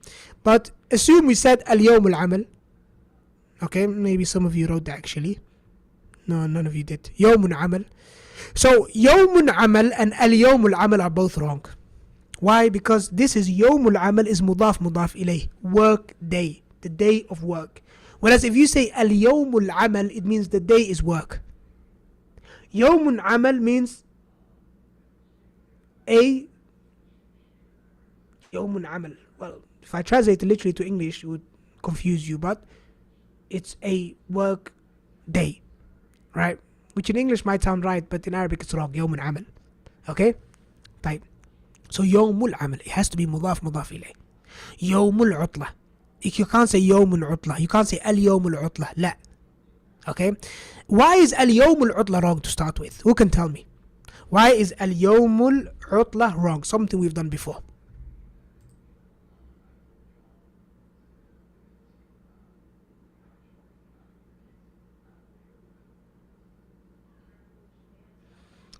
But assume we said اليوم العمل. Okay? Maybe some of you wrote that actually. No, none of you did. يوم العمل. So يوم العمل and اليوم العمل are both wrong. Why? Because this is يوم العمل is مضاف إليه, work day, the day of work. Whereas if you say اليوم العمل, it means the day is work. يوم عمل means a يوم عمل. Well, if I translate it literally to English, it would confuse you, but it's a work day, right? Which in English might sound right, but in Arabic it's wrong. يوم عمل. Okay? طيب. So يوم العمل, it has to be مضاف مضاف إليه. يوم العطلة. You can't say يوم العطلة. You can't say اليوم العطلة. لا. Okay? Why is اليوم العطلة wrong to start with? Who can tell me? Why is اليوم العطلة wrong? Something we've done before.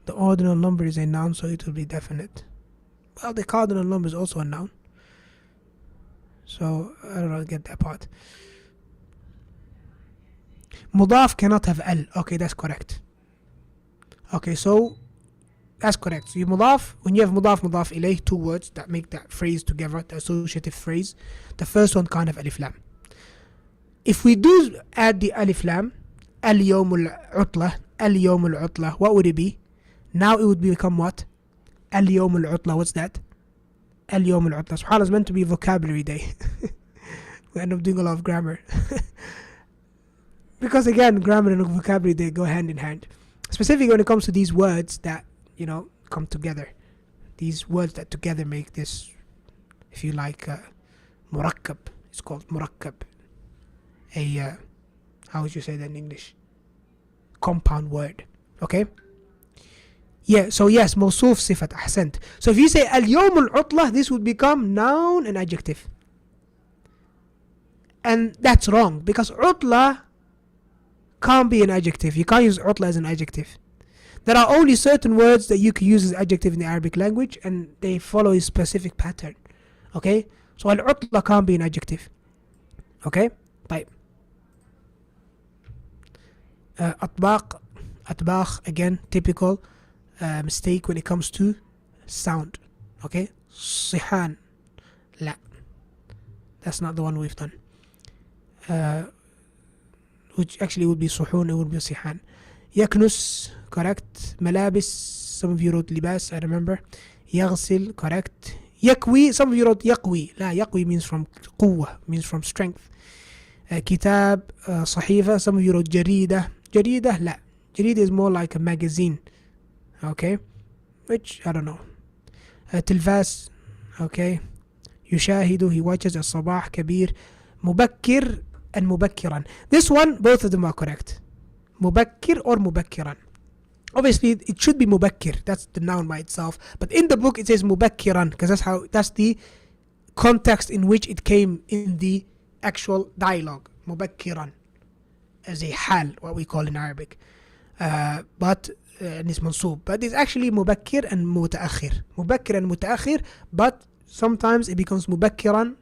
The ordinal number is a noun, so it will be definite. Well, the cardinal number is also a noun. So, I don't know, get that part. Mudaf cannot have al. Okay, that's correct. Okay, so, that's correct. So, mudaf, when you have mudaf, mudaf ilayh, two words that make that phrase together, the associative phrase, the first one can't have alif lam. If we do add the alif lam, al-yawm al-yawm al-utla, what would it be? Now it would become what? Al-yawm al-utla. What's that? Al-yawm al-utla. SubhanAllah is meant to be vocabulary day. We end up doing a lot of grammar. Because again, grammar and vocabulary day go hand in hand. Specifically when it comes to these words that, come together. These words that together make this, if you like, murakkab. It's called murakkab. How would you say that in English? Compound word. Okay? Yeah, so yes, موصوف صفة أحسنت. So if you say اليوم العطلة, this would become noun and adjective. And that's wrong because عطلة can't be an adjective. You can't use عطلة as an adjective. There are only certain words that you can use as adjective in the Arabic language and they follow a specific pattern. Okay? So العطلة can't be an adjective. Okay? طيب. أطباق, again, typical mistake when it comes to sound. Okay? صحان. لا. That's not the one we've done. Which actually would be صحون, it would be صحان. يكنس, correct. ملابس, some of you wrote libas, I remember. يغسل, correct. يكوي, some of you wrote يقوي. لا, يقوي means from قوة, means from strength. كتاب, صحيفة, some of you wrote جريدة. جريدة, لا. جريدة is more like a magazine. Okay? Which, I don't know. تلفاز, okay. يشاهد, he watches. الصباح, كبير. مبكر and مبكرا. This one, both of them are correct. مبكر or مبكرا. Obviously, it should be مبكر. That's the noun by itself. But in the book, it says مبكرا because that's the context in which it came in the actual dialogue. مبكرا as a حال, what we call in Arabic. But and it's mansoob. But it's actually مبكر and متأخر. مبكر and متأخر, but sometimes it becomes مبكرا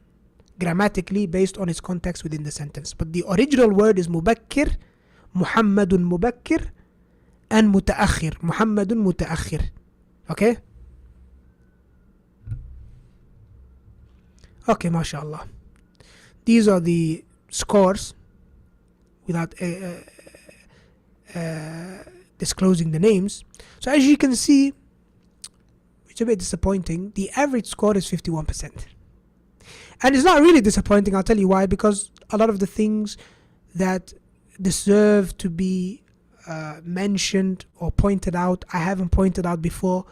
grammatically based on its context within the sentence. But the original word is مبكر, محمد مبكر, and متأخر, محمد متأخر. Okay? Okay, mashallah. These are the scores without disclosing the names. So as you can see, it's a bit disappointing. The average score is 51%. And it's not really disappointing, I'll tell you why, because a lot of the things that deserve to be mentioned or pointed out, I haven't pointed out before,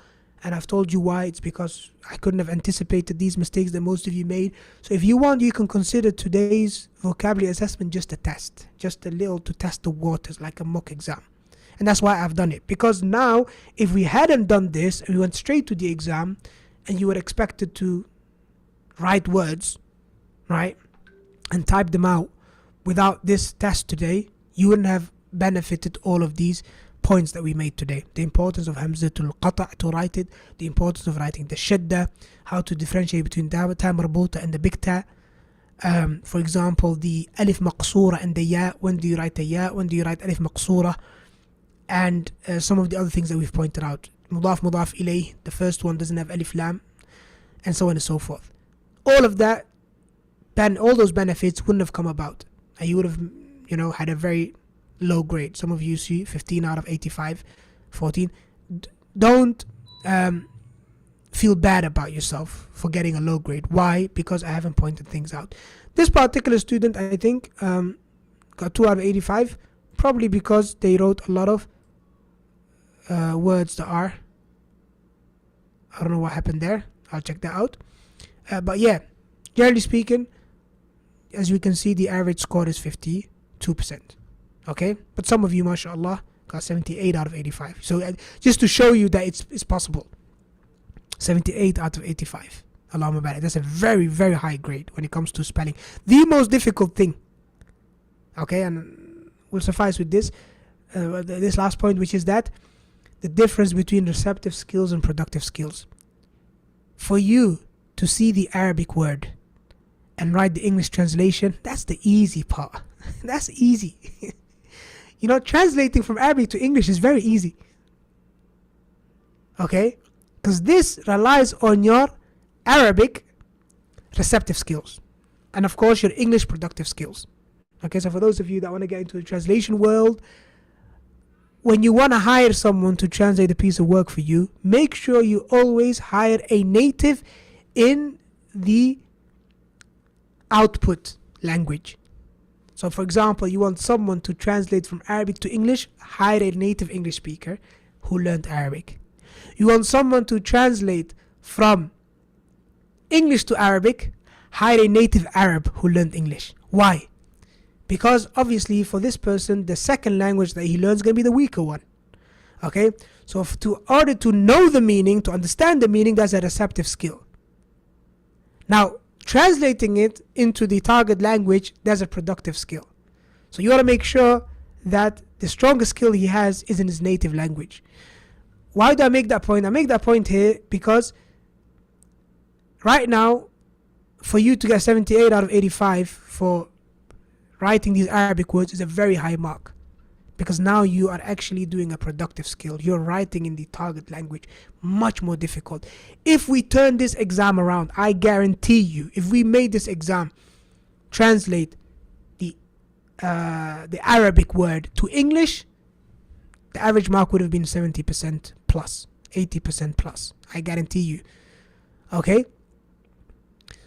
and I've told you why. It's because I couldn't have anticipated these mistakes that most of you made. So if you want, you can consider today's vocabulary assessment just a test, just a little to test the waters, like a mock exam. And that's why I've done it, because now if we hadn't done this and we went straight to the exam and you were expected to write words, right, and type them out without this test today, you wouldn't have benefited all of these points that we made today. The importance of hamzatul qata' to write it, the importance of writing the shadda, how to differentiate between ta marbuta and the big ta. For example, the alif maqsoora and the ya. When do you write the ya? When do you write alif maqsoora? And some of the other things that we've pointed out. Mudaf mudaf ilayh, the first one doesn't have alif lam, and so on and so forth. All of that, all those benefits wouldn't have come about, and you would have, had a very low grade. Some of you see 15 out of 85 14. Don't feel bad about yourself for getting a low grade. Why? Because I haven't pointed things out. This particular student, I think, got 2 out of 85, probably because they wrote a lot of words that are, I don't know what happened there. I'll check that out. But yeah, generally speaking, as we can see, the average score is 52%. Okay, but some of you, mashallah, got 78 out of 85. So just to show you that it's possible. 78 out of 85. Allahumma barik. That's a very, very high grade when it comes to spelling. The most difficult thing. Okay, and we'll suffice with this last point, which is that the difference between receptive skills and productive skills. For you to see the Arabic word and write the English translation, that's the easy part. That's easy. You know, translating from Arabic to English is very easy. Okay? Because this relies on your Arabic receptive skills. And of course, your English productive skills. Okay, so for those of you that want to get into the translation world, when you want to hire someone to translate a piece of work for you, make sure you always hire a native in the output language. So for example, you want someone to translate from Arabic to English, hire a native English speaker who learned Arabic. You want someone to translate from English to Arabic, hire a native Arab who learned English. Why? Because obviously for this person, the second language that he learns is going to be the weaker one. Okay? So in order to know the meaning, to understand the meaning, that's a receptive skill. Now, translating it into the target language, that's a productive skill. So you got to make sure that the strongest skill he has is in his native language. Why do I make that point? I make that point here because right now, for you to get 78 out of 85 for writing these Arabic words is a very high mark, because now you are actually doing a productive skill. You're writing in the target language, much more difficult. If we turn this exam around, I guarantee you, if we made this exam translate the Arabic word to English, the average mark would have been 70% plus, 80% plus. I guarantee you. Okay?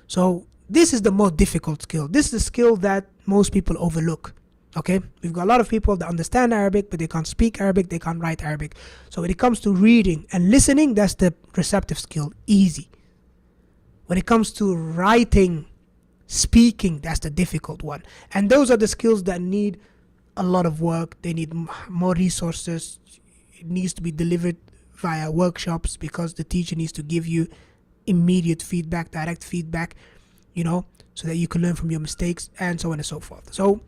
So this is the most difficult skill. This is the skill that most people overlook. Okay? We've got a lot of people that understand Arabic, but they can't speak Arabic, they can't write Arabic. So when it comes to reading and listening, that's the receptive skill. Easy. When it comes to writing, speaking, that's the difficult one. And those are the skills that need a lot of work. They need more resources. It needs to be delivered via workshops, because the teacher needs to give you immediate feedback, direct feedback, you know, so that you can learn from your mistakes, and so on and so forth. So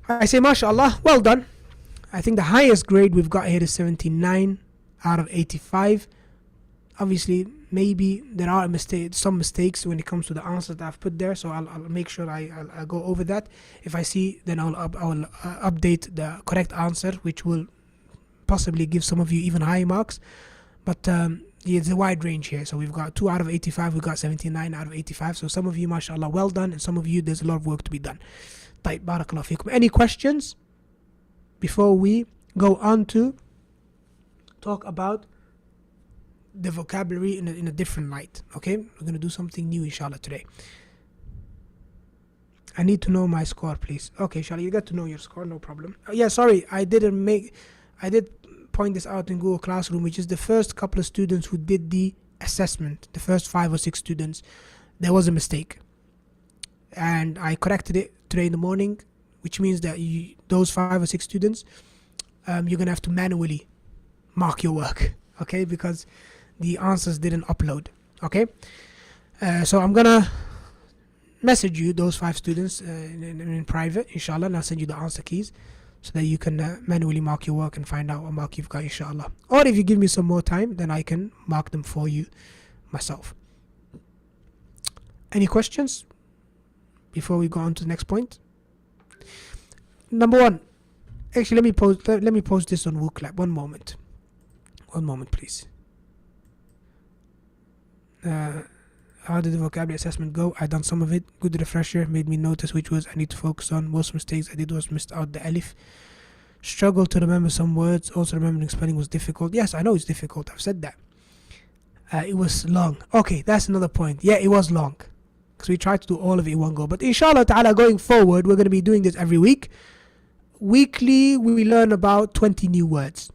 I say mashallah, well done. I think the highest grade we've got here is 79 out of 85. Obviously, maybe there are some mistakes when it comes to the answers that I've put there, so I'll make sure I'll go over that. If I see, then I'll update the correct answer, which will possibly give some of you even high marks. But yeah, it's a wide range here. So we've got 2 out of 85, we've got 79 out of 85. So some of you, mashallah, well done, and some of you, there's a lot of work to be done. Taib, barakallah fikum. Any questions before we go on to talk about the vocabulary in a different light? Okay, we're going to do something new, inshallah, today. I need to know my score, please. Okay, inshallah, you got to know your score, no problem. Yeah, sorry, I did point this out in Google Classroom, which is the first couple of students who did the assessment, the first 5 or 6 students, there was a mistake. And I corrected it today in the morning, which means that those 5 or 6 students, you're going to have to manually mark your work, okay, because the answers didn't upload, okay? So I'm going to message you, those 5 students, in private, inshallah, and I'll send you the answer keys, so that you can manually mark your work and find out what mark you've got, inshallah. Or if you give me some more time, then I can mark them for you myself. Any questions before we go on to the next point? Number 1. Actually, let me post this on WooClap. One moment, please. How did the vocabulary assessment go? I done some of it. Good refresher, made me notice which words I need to focus on. Most mistakes I did was missed out the alif. Struggled to remember some words. Also, remembering spelling was difficult. Yes, I know it's difficult. I've said that. It was long. Okay, that's another point. Yeah, it was long. Because we tried to do all of it in one go. But inshallah ta'ala, going forward, we're going to be doing this every week. Weekly, we learn about 20 new words.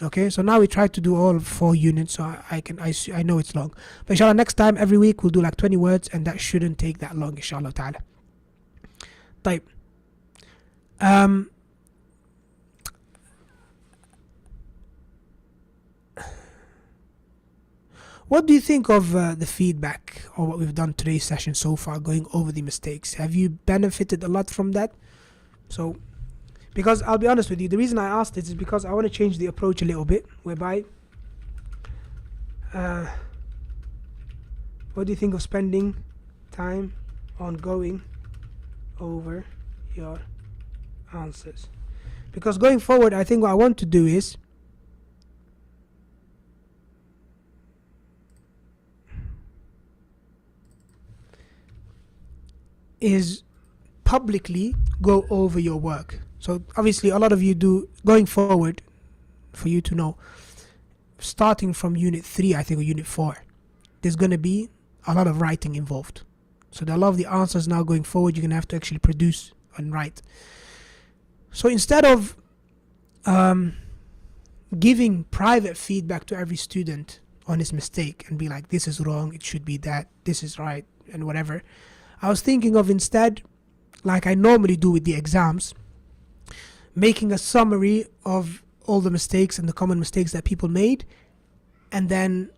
Okay, so now we try to do all 4 units, so I know it's long. But inshallah, next time, every week, we'll do like 20 words, and that shouldn't take that long, inshallah ta'ala. طيب. What do you think of the feedback or what we've done today's session so far, going over the mistakes? Have you benefited a lot from that? So, because I'll be honest with you, the reason I asked this is because I want to change the approach a little bit, whereby, what do you think of spending time on going over your answers? Because going forward, I think what I want to do is publicly go over your work. So obviously a lot of you do, going forward, for you to know, starting from unit 3, I think, or unit 4, there's going to be a lot of writing involved. So a lot of the answers now going forward, you're going to have to actually produce and write. So instead of giving private feedback to every student on his mistake and be like, this is wrong, it should be that, this is right, and whatever, I was thinking of instead, like I normally do with the exams, making a summary of all the mistakes and the common mistakes that people made, and then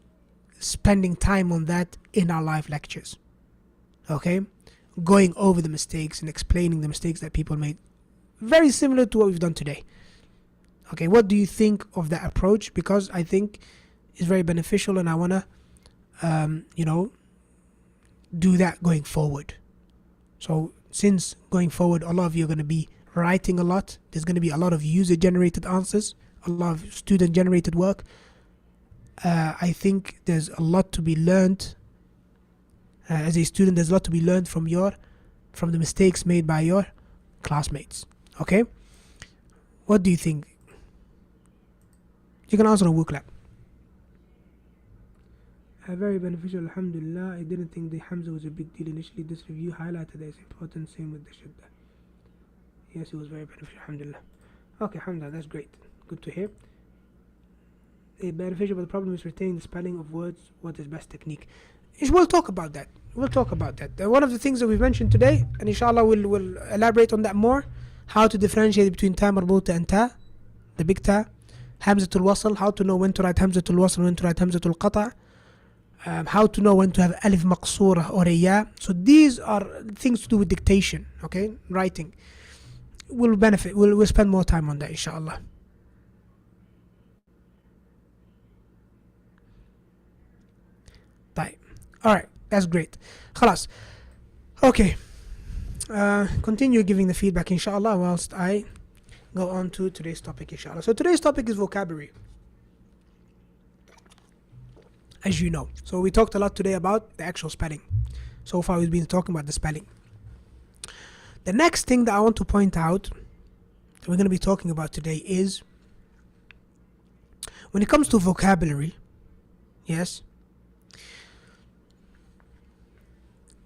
spending time on that in our live lectures. Okay? Going over the mistakes and explaining the mistakes that people made. Very similar to what we've done today. Okay, what do you think of that approach? Because I think it's very beneficial, and I want to, do that going forward. So since going forward, a lot of you are going to be writing a lot. There's going to be a lot of user-generated answers, a lot of student-generated work. I think there's a lot to be learned. As a student, there's a lot to be learned from the mistakes made by your classmates. Okay? What do you think? You can answer on WooClap. Very beneficial, alhamdulillah. I didn't think the Hamza was a big deal initially. This review highlighted its importance, same with the Shadda. Yes, it was very beneficial, alhamdulillah. Okay, alhamdulillah, that's great. Good to hear. Beneficial, but the problem is retaining the spelling of words. What is best technique? We'll talk about that. One of the things that we've mentioned today, and inshallah we'll elaborate on that more, how to differentiate between ta marbuta and ta, the big ta, hamzatul wasl, how to know when to write hamzatul wasl and when to write hamzatul qata', how to know when to have alif maqsoorah or a ya. So these are things to do with dictation, okay, writing. We'll benefit, we'll spend more time on that, inshallah. Alright, that's great. Khalas. Okay. Continue giving the feedback, inshallah, whilst I go on to today's topic, inshallah. So today's topic is vocabulary, as you know. So we talked a lot today about the actual spelling. So far we've been talking about the spelling. The next thing that I want to point out that we're going to be talking about today is, when it comes to vocabulary, yes,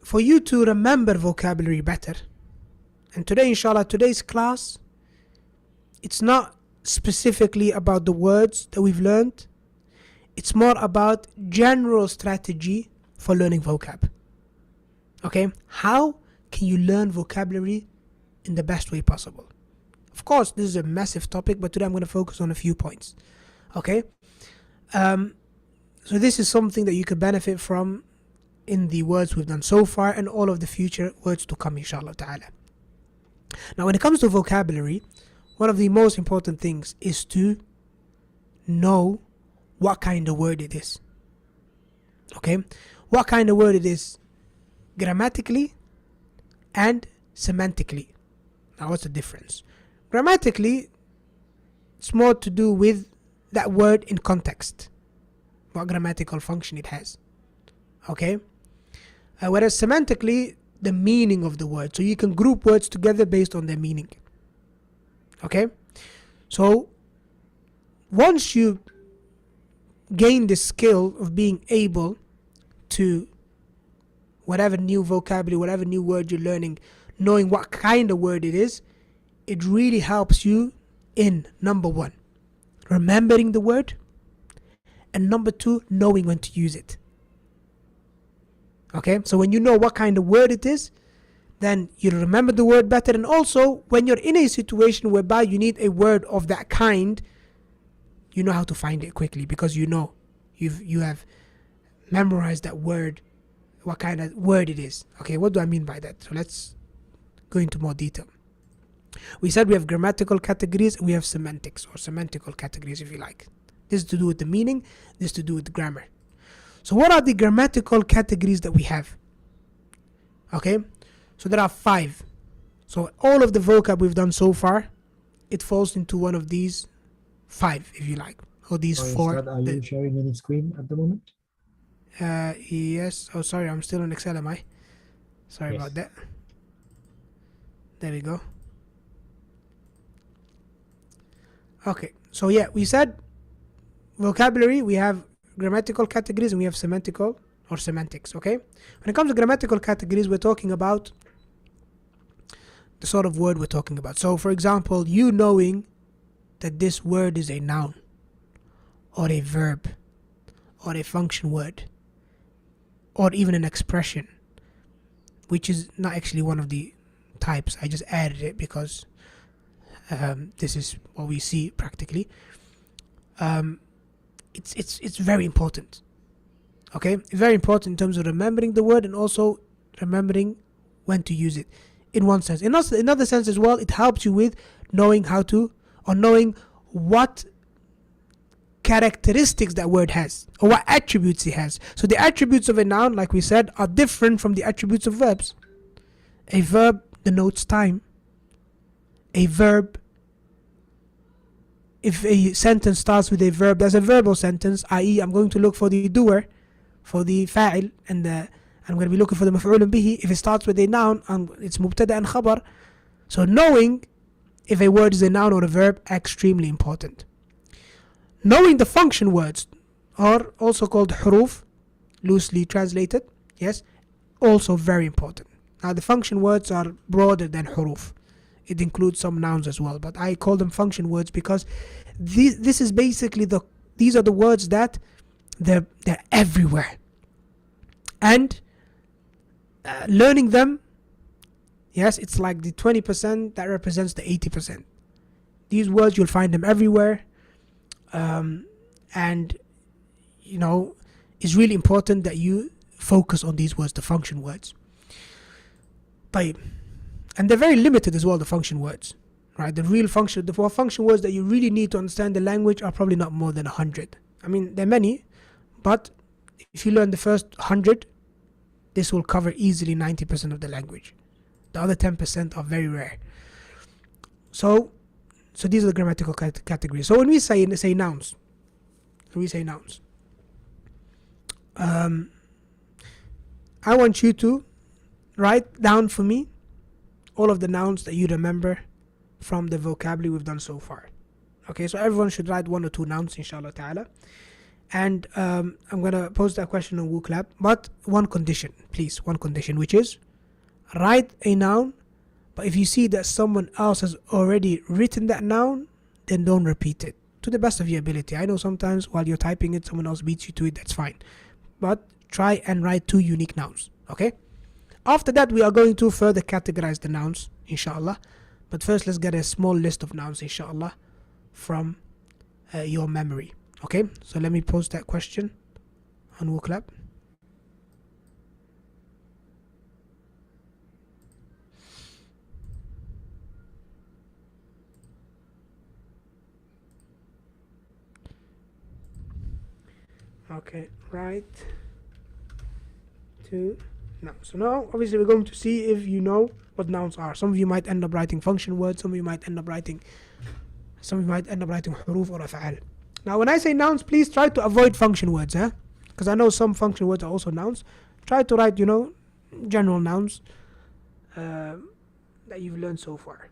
for you to remember vocabulary better, and today, inshallah, today's class, it's not specifically about the words that we've learned. It's more about general strategy for learning vocab. Okay? How can you learn vocabulary in the best way possible? Of course, this is a massive topic, but today I'm going to focus on a few points. Okay? So this is something that you could benefit from in the words we've done so far and all of the future words to come, inshallah ta'ala. Now, when it comes to vocabulary, one of the most important things is to know what kind of word it is. Okay? What kind of word it is grammatically and semantically. Now, what's the difference? Grammatically, it's more to do with that word in context, what grammatical function it has. Okay? Whereas semantically, the meaning of the word. So you can group words together based on their meaning. Okay? So once you gain the skill of being able to whatever new vocabulary, whatever new word you're learning, knowing what kind of word it is, it really helps you in number one, remembering the word, and number two, knowing when to use it. Okay, so when you know what kind of word it is, then you remember the word better. And also, when you're in a situation whereby you need a word of that kind, you know how to find it quickly, because you know you have memorized that word, what kind of word it is. Okay, what do I mean by that? So let's go into more detail. We said we have grammatical categories and we have semantics, or semantical categories if you like. This is to do with the meaning, this is to do with the grammar. So what are the grammatical categories that we have? Okay, so there are 5. So all of the vocab we've done so far, it falls into one of these 5 if you like, or these 4. Ustad, are you sharing any screen at the moment? Yes. Oh, sorry, I'm still on Excel, am I? Sorry about that. There we go. Okay, so yeah, we said vocabulary, we have grammatical categories and we have semantical or semantics. Okay, when it comes to grammatical categories, we're talking about the sort of word we're talking about. So for example, you knowing that this word is a noun or a verb or a function word or even an expression, which is not actually one of the types. I just added it because this is what we see practically. It's very important. Okay, very important in terms of remembering the word and also remembering when to use it. In one sense, in another sense as well, it helps you with knowing how to, or knowing what characteristics that word has or what attributes it has. So the attributes of a noun, like we said, are different from the attributes of verbs. A verb denotes time. A verb, if a sentence starts with a verb, there's a verbal sentence, i.e. I'm going to look for the doer, for the fa'il, and I'm going to be looking for the maf'ulun bihi. If it starts with a noun, it's mubtada and khabar. So knowing if a word is a noun or a verb, extremely important. Knowing the function words, or also called huruf, loosely translated, yes, also very important. Now the function words are broader than huruf. It includes some nouns as well, but I call them function words because this is basically these are the words that they're everywhere. And learning them, yes, it's like the 20% that represents the 80%. These words, you'll find them everywhere. And, you know, it's really important that you focus on these words, the function words. And they're very limited as well, the function words, right? The function words that you really need to understand the language are probably not more than 100. I mean, there are many, but if you learn the first 100, this will cover easily 90% of the language. The other 10% are very rare. So these are the grammatical categories. So when we say nouns, I want you to write down for me all of the nouns that you remember from the vocabulary we've done so far. Okay, so everyone should write 1 or 2 nouns, inshallah ta'ala. And I'm going to post that question on WooClap, but one condition, please, which is write a noun, but if you see that someone else has already written that noun, then don't repeat it to the best of your ability. I know sometimes while you're typing it, someone else beats you to it, that's fine. But try and write 2 unique nouns, okay? After that, we are going to further categorize the nouns, inshallah. But first, let's get a small list of nouns, inshallah, from your memory. Okay, so let me post that question on WooClap. Okay, right to nouns. So now, obviously, we're going to see if you know what nouns are. Some of you might end up writing function words. Some of you might end up writing huruf or af'al. Now, when I say nouns, please try to avoid function words, because I know some function words are also nouns. Try to write, general nouns that you've learned so far.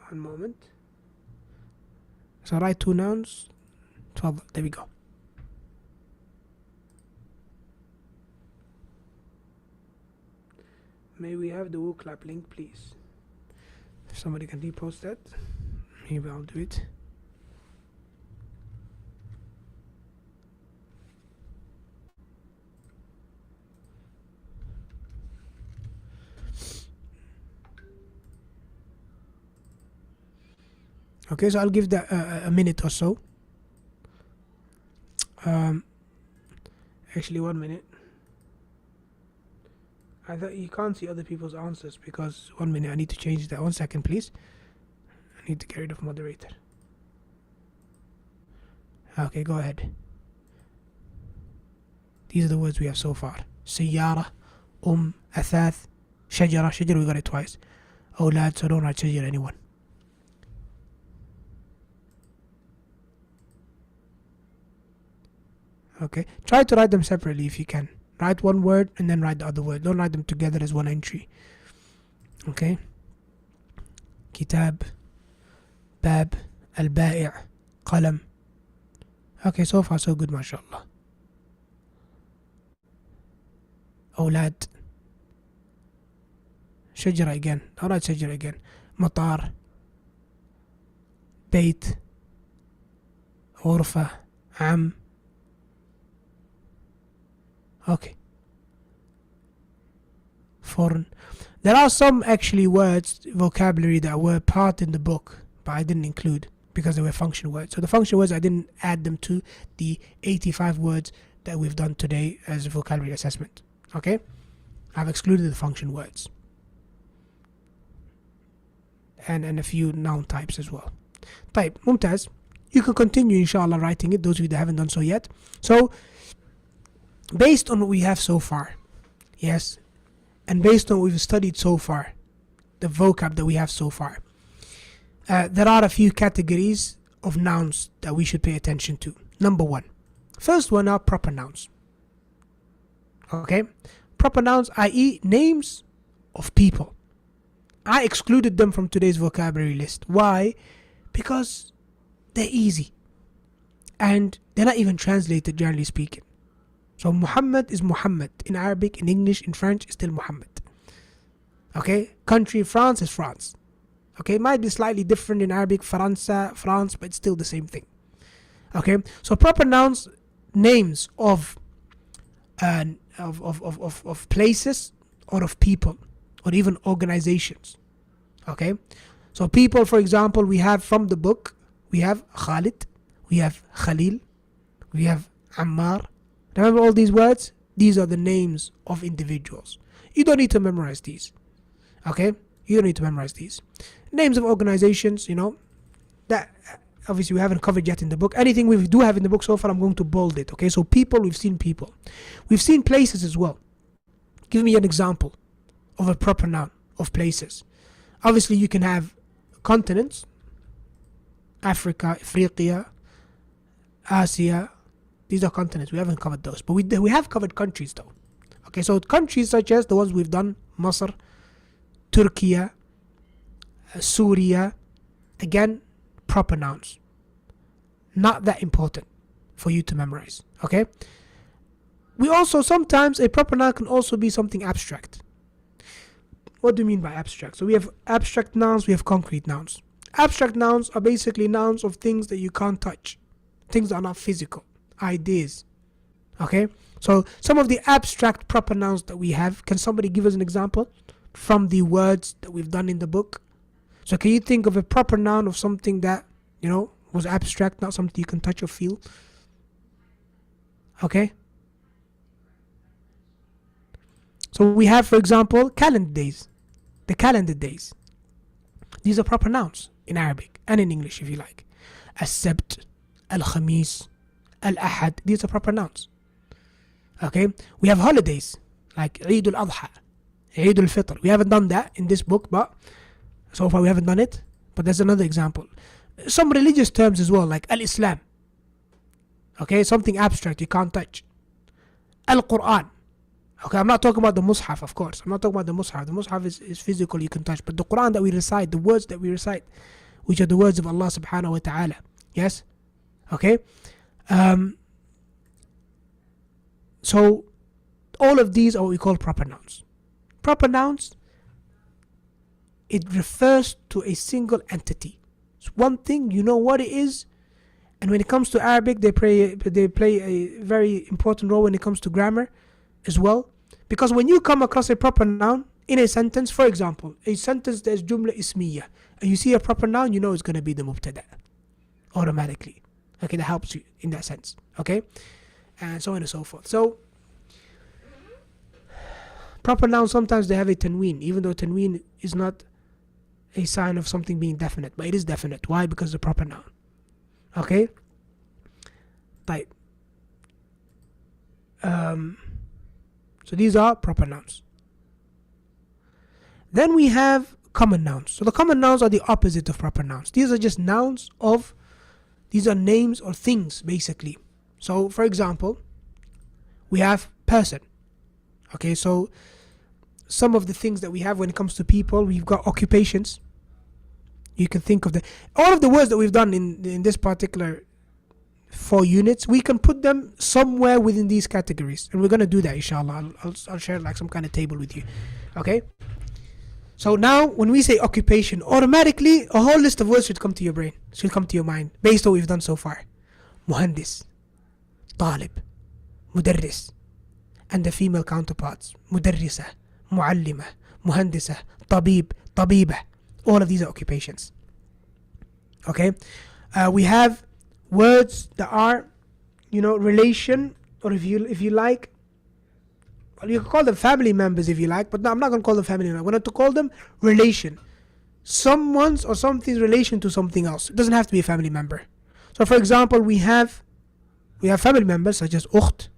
One moment. So write 2 nouns. 12. There we go. May we have the WooClap link, please? If somebody can repost that, maybe I'll do it. Okay, so I'll give that a minute or so. Actually, 1 minute. I thought you can't see other people's answers because 1 minute. I need to change that. 1 second, please. I need to get rid of moderator. Okay, go ahead. These are the words we have so far. سيارة, أثاث, شجرة. شجرة we got it twice. أولاد, so don't write شجرة anyone. Okay, try to write them separately if you can. Write one word and then write the other word. Don't write them together as one entry. Okay. كتاب, باب, البائع, قلم. Okay, so far so good, mashallah. أولاد. شجرة again. Don't write شجرة again. مطار. بيت. غرفة. عم. Okay. Foreign. There are some actually words, vocabulary that were part in the book, but I didn't include because they were function words. So the function words, I didn't add them to the 85 words that we've done today as a vocabulary assessment. Okay? I've excluded the function words. And a few noun types as well. طيب, ممتاز. You can continue, inshallah, writing it, those of you that haven't done so yet. So, based on what we have so far, yes, and based on what we've studied so far, the vocab that we have so far, there are a few categories of nouns that we should pay attention to. Number 1. First one are proper nouns. Okay? Proper nouns, i.e. names of people. I excluded them from today's vocabulary list. Why? Because they're easy. And they're not even translated, generally speaking. So Muhammad is Muhammad. In Arabic, in English, in French, it's still Muhammad. Okay? Country, France is France. Okay? It might be slightly different in Arabic, France, but it's still the same thing. Okay? So proper nouns, names of places or of people or even organizations. Okay? So people, for example, we have from the book, we have Khalid, we have Khalil, we have Ammar. Remember all these words? These are the names of individuals. You don't need to memorize these. Okay? You don't need to memorize these. Names of organizations, that obviously we haven't covered yet in the book. Anything we do have in the book so far, I'm going to bold it. Okay? So people, we've seen people. We've seen places as well. Give me an example of a proper noun of places. Obviously, you can have continents. Africa, Afriqiya, Asia. These are continents. We haven't covered those. But we have covered countries though. Okay, so countries such as the ones we've done, Masr, Turkey, Syria, again, proper nouns. Not that important for you to memorize. Okay? We also, sometimes a proper noun can also be something abstract. What do you mean by abstract? So we have abstract nouns, we have concrete nouns. Abstract nouns are basically nouns of things that you can't touch. Things that are not physical. Ideas. Okay? So some of the abstract proper nouns that we have, can somebody give us an example from the words that we've done in the book? So can you think of a proper noun of something that, was abstract, not something you can touch or feel? Okay? So we have, for example, calendar days. The calendar days. These are proper nouns in Arabic and in English if you like. As-Sabt, Al-Khamis, Al-Ahad. These are proper nouns. Okay? We have holidays like Eid al-Adha, Eid al-Fitr. We haven't done that in this book, but so far we haven't done it. But there's another example. Some religious terms as well, like Al-Islam. Okay? Something abstract you can't touch. Al-Quran. Okay, I'm not talking about the Mus'haf, of course. I'm not talking about the Mus'haf. The Mus'haf is physical, you can touch. But the Quran that we recite, the words that we recite, which are the words of Allah subhanahu wa ta'ala. Yes? Okay? So all of these are what we call proper nouns. Proper nouns, it refers to a single entity. It's one thing, you know what it is. And when it comes to Arabic, they play a very important role when it comes to grammar as well. Because when you come across a proper noun in a sentence, for example, a sentence that is jumla ismiya, and you see a proper noun, you know it's going to be the mubtada automatically. Okay, that helps you in that sense. Okay, and so on and so forth. So proper nouns, sometimes they have a tanween, even though tanween is not a sign of something being definite, but it is definite. Why? Because it's a proper noun. Okay, type. So these are proper nouns. Then we have common nouns. So the common nouns are the opposite of proper nouns. These are just nouns of, these are names or things basically. So for example, we have person. Okay, so some of the things that we have when it comes to people, we've got occupations. You can think of all of the words that we've done in this particular 4 units, we can put them somewhere within these categories, and we're going to do that inshallah. I'll share like some kind of table with you. Okay, so now when we say occupation, automatically a whole list of words should come to your brain, should come to your mind based on what we've done so far. Muhandis, talib, mudarris, and the female counterparts, mudarrisa, muallima, muhandisa, tabib, tabiba. All of these are occupations. Okay, we have words that are, relation, or if you like, well, you can call them family members if you like, but no, I'm not going to call them family members. I'm going to call them relation. Someone's or something's relation to something else. It doesn't have to be a family member. So for example, we have family members such as ukht.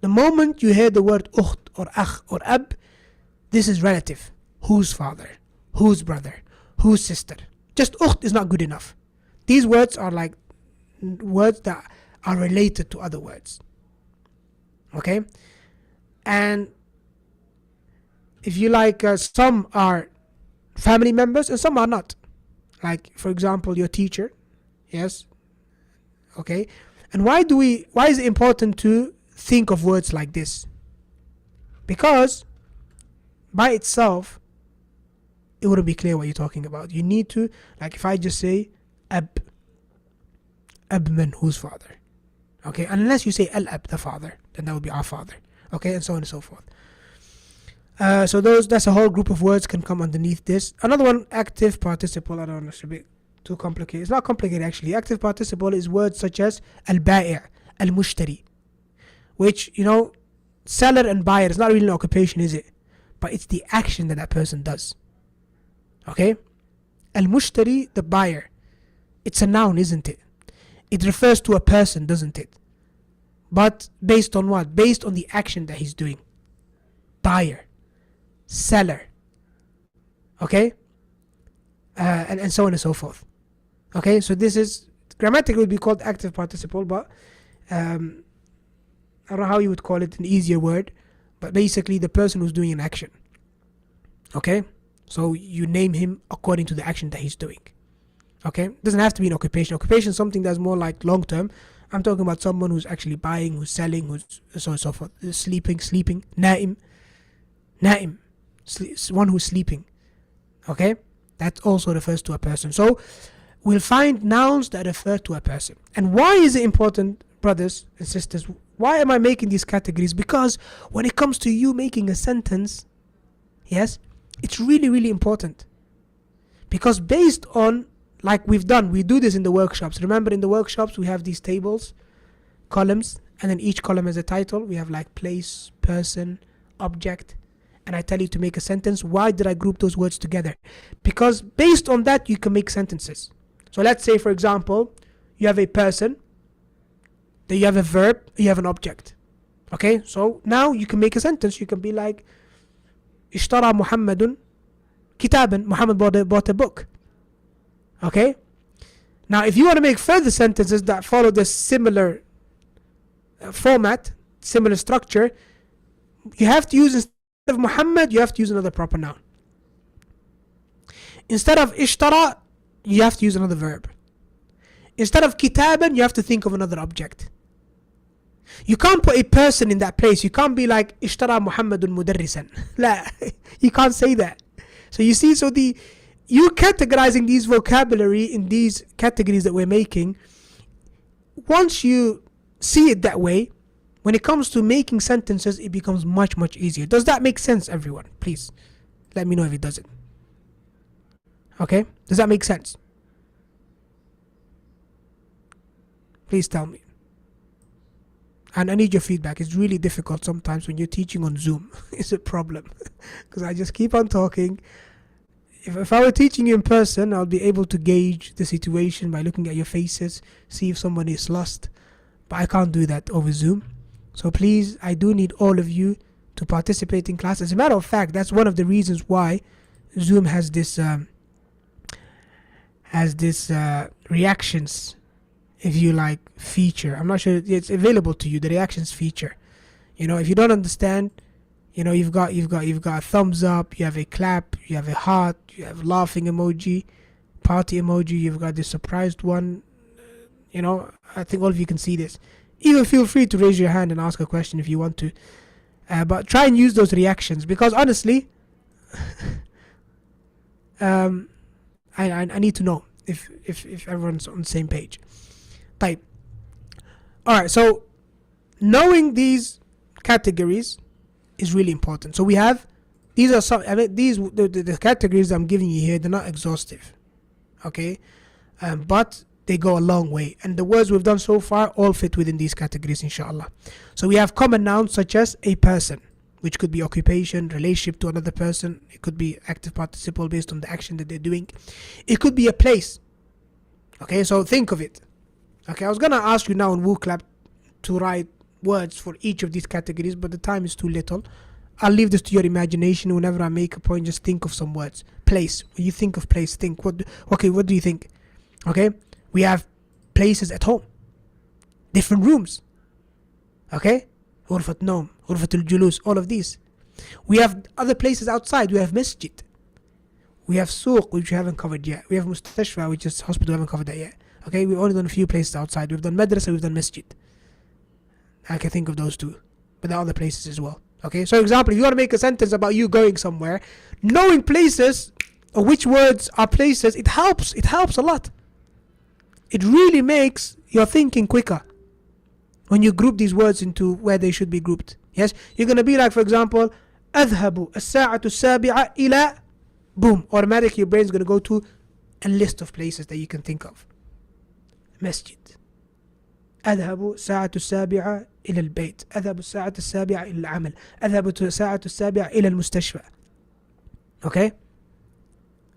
The moment you hear the word ukht or akh or ab, this is relative. Whose father? Whose brother? Whose sister? Just ukht is not good enough. These words are like words that are related to other words. Okay? And if you like, some are family members and some are not. Like, for example, your teacher. Yes? Okay? And why is it important to think of words like this? Because by itself, it wouldn't be clear what you're talking about. You need to, like if I just say abman, whose father? Okay, unless you say al-ab, the father, then that would be our father. Okay, and so on and so forth. So that's a whole group of words can come underneath this. Another one, active participle. I don't know, it's a bit too complicated. It's not complicated actually. Active participle is words such as al-ba'i', al-mushtari, which, seller and buyer is not really an occupation, is it? But it's the action that person does. Okay? Al-mushtari, the buyer. It's a noun, isn't it? It refers to a person, doesn't it? But based on what? Based on the action that he's doing. Buyer. Seller. Okay? And so on and so forth. Okay? So this is, grammatically would be called active participle, but I don't know how you would call it, an easier word. But basically the person who's doing an action. Okay? So you name him according to the action that he's doing. Okay? It doesn't have to be an occupation. Occupation is something that's more like long term. I'm talking about someone who's actually buying, who's selling, who's so on and so forth. Sleeping. Na'im. One who's sleeping. Okay? That also refers to a person. So we'll find nouns that refer to a person. And why is it important, brothers and sisters? Why am I making these categories? Because when it comes to you making a sentence, yes, it's really, really important. Because based on, like we do this in the workshops. Remember, in the workshops, we have these tables, columns, and then each column has a title. We have like place, person, object, and I tell you to make a sentence. Why did I group those words together? Because based on that, you can make sentences. So let's say, for example, you have a person, then you have a verb, you have an object. Okay, so now you can make a sentence. You can be like, Ishtara Muhammadun kitaban. Muhammad bought a book. Okay, now if you want to make further sentences that follow the similar format, similar structure, you have to use, instead of Muhammad, you have to use another proper noun. Instead of Ishtara, you have to use another verb. Instead of kitaban, you have to think of another object. You can't put a person in that place. You can't be like ishtara Muhammadun mudarrisan. La, you can't say that. So you see, you categorizing these vocabulary in these categories that we're making. Once you see it that way, when it comes to making sentences, it becomes much, much easier. Does that make sense, everyone? Please let me know if it doesn't. Okay? Does that make sense? Please tell me. And I need your feedback. It's really difficult sometimes when you're teaching on Zoom. It's a problem. Because I just keep on talking. If I were teaching you in person, I'll be able to gauge the situation by looking at your faces, see if somebody is lost. But I can't do that over Zoom. So please, I do need all of you to participate in class. As a matter of fact, that's one of the reasons why Zoom has this reactions, if you like, feature. I'm not sure it's available to you, the reactions feature. You know, if you don't understand, you know, you've got a thumbs up, you have a clap, you have a heart, you have laughing emoji, party emoji, you've got the surprised one. You know, I think all of you can see this. Even feel free to raise your hand and ask a question if you want to. But try and use those reactions, because honestly, I need to know if everyone's on the same page. Type. Alright, so knowing these categories is really important. So we have, these are some, the categories I'm giving you here, they're not exhaustive. Okay? But they go a long way. And the words we've done so far all fit within these categories, inshallah. So we have common nouns such as a person, which could be occupation, relationship to another person. It could be active participle based on the action that they're doing. It could be a place. Okay, so think of it. Okay, I was going to ask you now on Vocab to write words for each of these categories, but the time is too little. I'll leave this to your imagination. Whenever I make a point, just think of some words. Place. When you think of place, think. What do you think? Okay, we have places at home. Different rooms. Okay, غرفة نوم, غرفة الجلوس, all of these. We have other places outside. We have masjid. We have suq, which we haven't covered yet. We have mustashfa, which is hospital. We haven't covered that yet. Okay, we've only done a few places outside. We've done madrasa, we've done masjid. I can think of those two, but there are other places as well. Okay, so example, if you want to make a sentence about you going somewhere, knowing places or which words are places, it helps a lot. It really makes your thinking quicker when you group these words into where they should be grouped. Yes, you're going to be like, for example, أذهب الساعة السابعة إلى, boom, automatically your brain's going to go to a list of places that you can think of. Masjid. أذهب الساعة السابعة إلى البيت. أذهب الساعة السابعة إلى العمل. أذهب الساعة السابعة إلى المستشفى. Okay?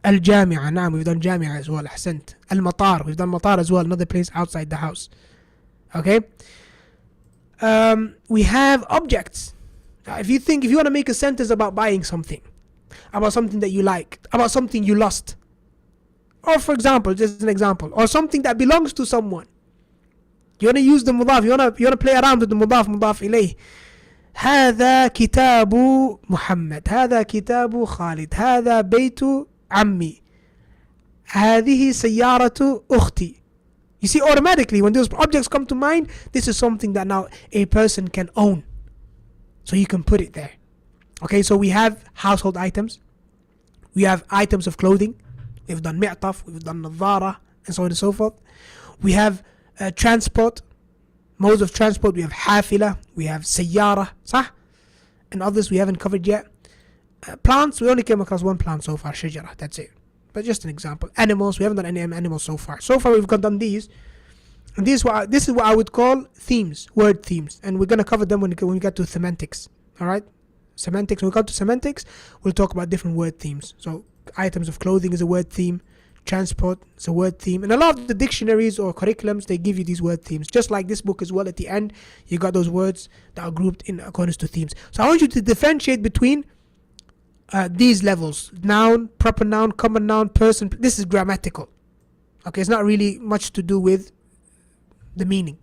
الجامعة. نعم, we've done جامعة as well. أحسنت. المطار. We've done مطار as well. Another place outside the house. Okay? We have objects. If you want to make a sentence about buying something, about something that you like, about something you lost, or for example, just an example, or something that belongs to someone, you want to use the mudaf, you want to play around with the mudaf إليه. هذا كتاب محمد, هذا كتاب خالد, هذا بيت عمي, هذه سيارة أختي. You see, automatically when those objects come to mind, this is something that now a person can own. So you can put it there. Okay, so we have household items. We have items of clothing. We've done mi'taf, we've done nadhara, and so on and so forth. We have transport, modes of transport. We have hafila, we have sayyara, صح? And others we haven't covered yet. Plants, we only came across one plant so far, shajara, that's it. But just an example. Animals, we haven't done any animals so far. So far we've done these. And this is what I would call themes, word themes. And we're going to cover them when we get to semantics. Alright? Semantics, when we come to semantics, we'll talk about different word themes. So items of clothing is a word theme. Transport is a word theme. And a lot of the dictionaries or curriculums, they give you these word themes. Just like this book as well, at the end, you got those words that are grouped in accordance to themes. So I want you to differentiate between these levels. Noun, proper noun, common noun, person. This is grammatical. Okay, it's not really much to do with the meaning.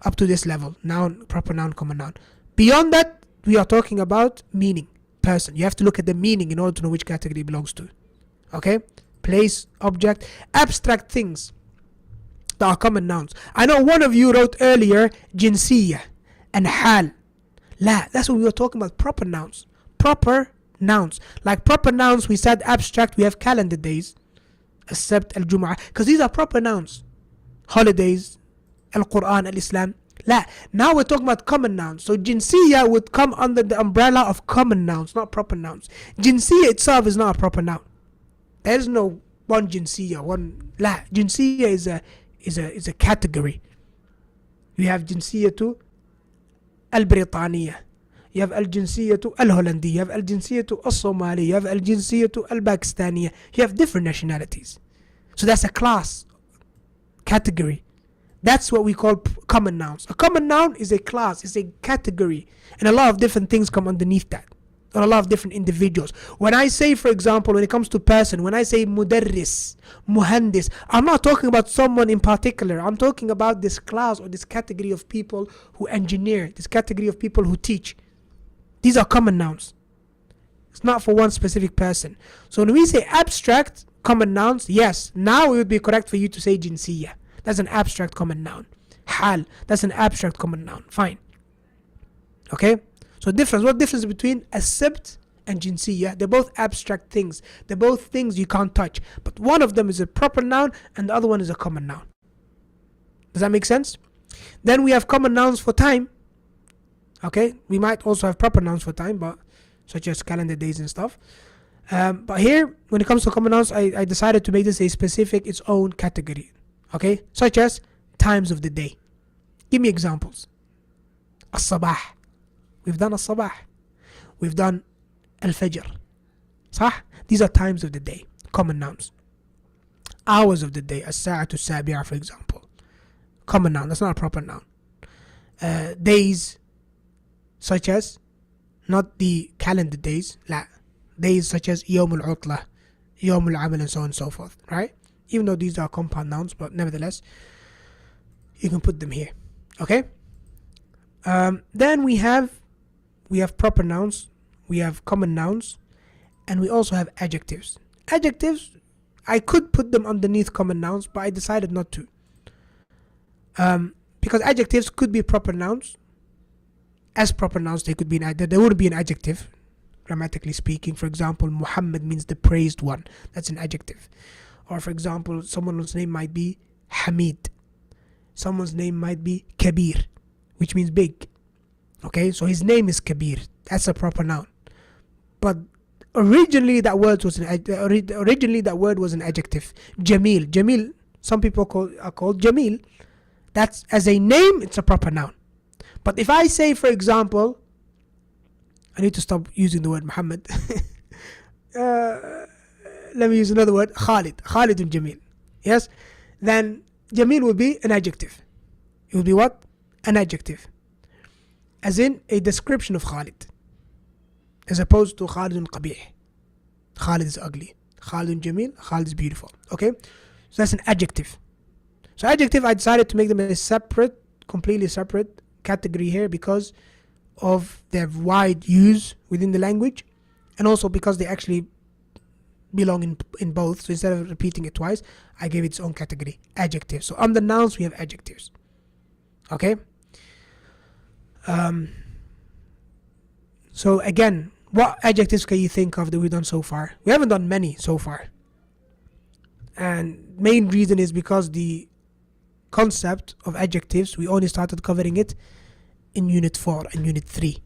Up to this level. Noun, proper noun, common noun. Beyond that, we are talking about meaning. Person. You have to look at the meaning in order to know which category it belongs to. Okay? place, object, abstract things that are common nouns. I know one of you wrote earlier jinsiyah and hal. La, that's what we were talking about, proper nouns. Proper nouns. Like proper nouns, we said abstract, we have calendar days, except al-Jum'ah, because these are proper nouns. Holidays, al-Quran, al-Islam. La, now we're talking about common nouns. So jinsiyah would come under the umbrella of common nouns, not proper nouns. Jinsiyah itself is not a proper noun. There is no one jinsiyah, one la. Jinsiyah is a category. You have jinsiyah to al-Britaniyah. You have al-jinsiyah to al-Hollandiyah. You have al-jinsiyah to al-Somali. You have al-jinsiyah to al-Pakistaniyah. You have different nationalities. So that's a class, category. That's what we call common nouns. A common noun is a class, it's a category, and a lot of different things come underneath that, or a lot of different individuals. When I say, for example, when it comes to person, when I say mudarris, muhandis, I'm not talking about someone in particular. I'm talking about this class or this category of people who engineer, this category of people who teach. These are common nouns. It's not for one specific person. So when we say abstract common nouns, yes, now it would be correct for you to say jinsiyah. That's an abstract common noun. Hal, that's an abstract common noun. Fine. Okay? So difference, what difference between accept and jinsiyah? They're both abstract things. They're both things you can't touch. But one of them is a proper noun and the other one is a common noun. Does that make sense? Then we have common nouns for time. Okay? We might also have proper nouns for time, but such as calendar days and stuff. But here, when it comes to common nouns, I decided to make this a specific, its own category. Okay, such as times of the day. Give me examples. As-sabah. We've done as-sabah. We've done al-fajr. Sah? These are times of the day, common nouns. Hours of the day, as-sa'atu sabi'a, for example. Common noun, that's not a proper noun. Days, such as, not the calendar days, la. Days such as yawm al-utla, yawm al-amal, and so on and so forth, right? Even though these are compound nouns, but nevertheless, you can put them here. Okay? Then we have proper nouns, we have common nouns, and we also have adjectives. Adjectives, I could put them underneath common nouns, but I decided not to. Because adjectives could be proper nouns. As proper nouns, they could be there would be an adjective, grammatically speaking. For example, Muhammad means the praised one. That's an adjective. Or for example, someone's name might be Hamid. Someone's name might be Kabir, which means big. Okay, so his name is Kabir. That's a proper noun. But originally that word was an adjective. Jamil. Jamil, some people are called Jamil. That's, as a name, it's a proper noun. But if I say, for example, I need to stop using the word Muhammad. Let me use another word, Khalid. Khalid and Jamil. Yes? Then Jamil will be an adjective. It will be what? An adjective. As in a description of Khalid. As opposed to Khalid and Qabih. Khalid is ugly. Khalid and Jamil, Khalid is beautiful. Okay? So that's an adjective. So adjective, I decided to make them a separate, completely separate category here because of their wide use within the language, and also because they actually belong in both. So instead of repeating it twice, I gave it its own category, adjectives. So under nouns we have adjectives. Okay? So again, what adjectives can you think of that we've done so far? We haven't done many so far. And main reason is because the concept of adjectives, we only started covering it in Unit 4 and Unit 3.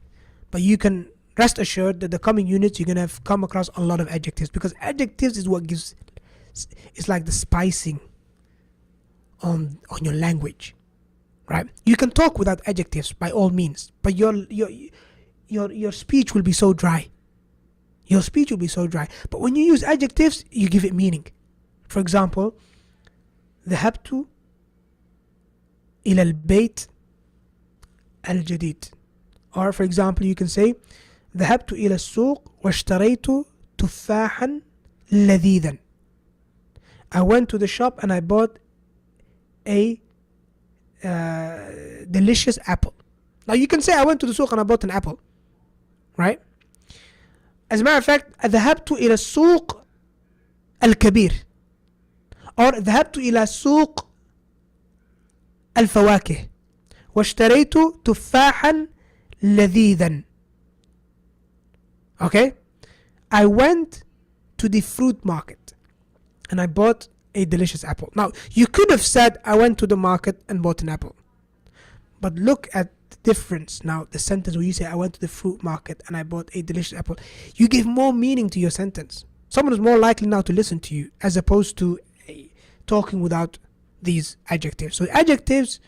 But you can rest assured that the coming units you're going to have come across a lot of adjectives, because adjectives is what gives, it's like the spicing on your language, right? You can talk without adjectives by all means, but your speech will be so dry. Your speech will be so dry. But when you use adjectives, you give it meaning. For example, ذهبت إلى البيت الجديد. Or for example, you can say ذهبت إلى السوق واشتريت تفاحا لذيذا. I went to the shop and I bought a delicious apple. Now you can say I went to the souk and I bought an apple, right? As a matter of fact, ذهبت إلى السوق الكبير. Or ذهبت إلى سوق الفواكه واشتريت تفاحا لذيذا. Okay? I went to the fruit market and I bought a delicious apple. Now, you could have said I went to the market and bought an apple. But look at the difference now, the sentence where you say I went to the fruit market and I bought a delicious apple. You give more meaning to your sentence. Someone is more likely now to listen to you as opposed to talking without these adjectives. So adjectives,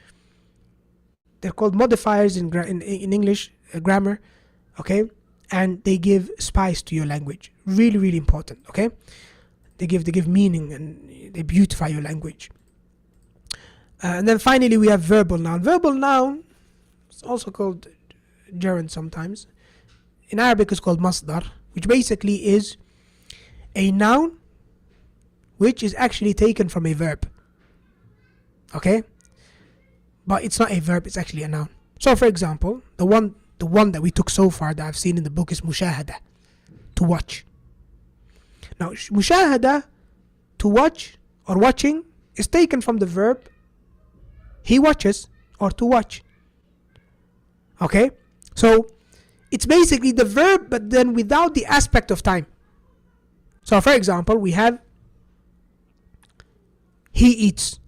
they're called modifiers in English grammar, okay? And they give spice to your language. Really, really important, okay? They give meaning and they beautify your language. And then finally we have verbal noun. Verbal noun is also called gerund sometimes. In Arabic it's called masdar, which basically is a noun which is actually taken from a verb. Okay? But it's not a verb, it's actually a noun. So for example, the one that we took so far that I've seen in the book is mushahada, to watch. Now mushahada, to watch or watching, is taken from the verb he watches or to watch. Okay? So it's basically the verb but then without the aspect of time. So for example, we have he eats,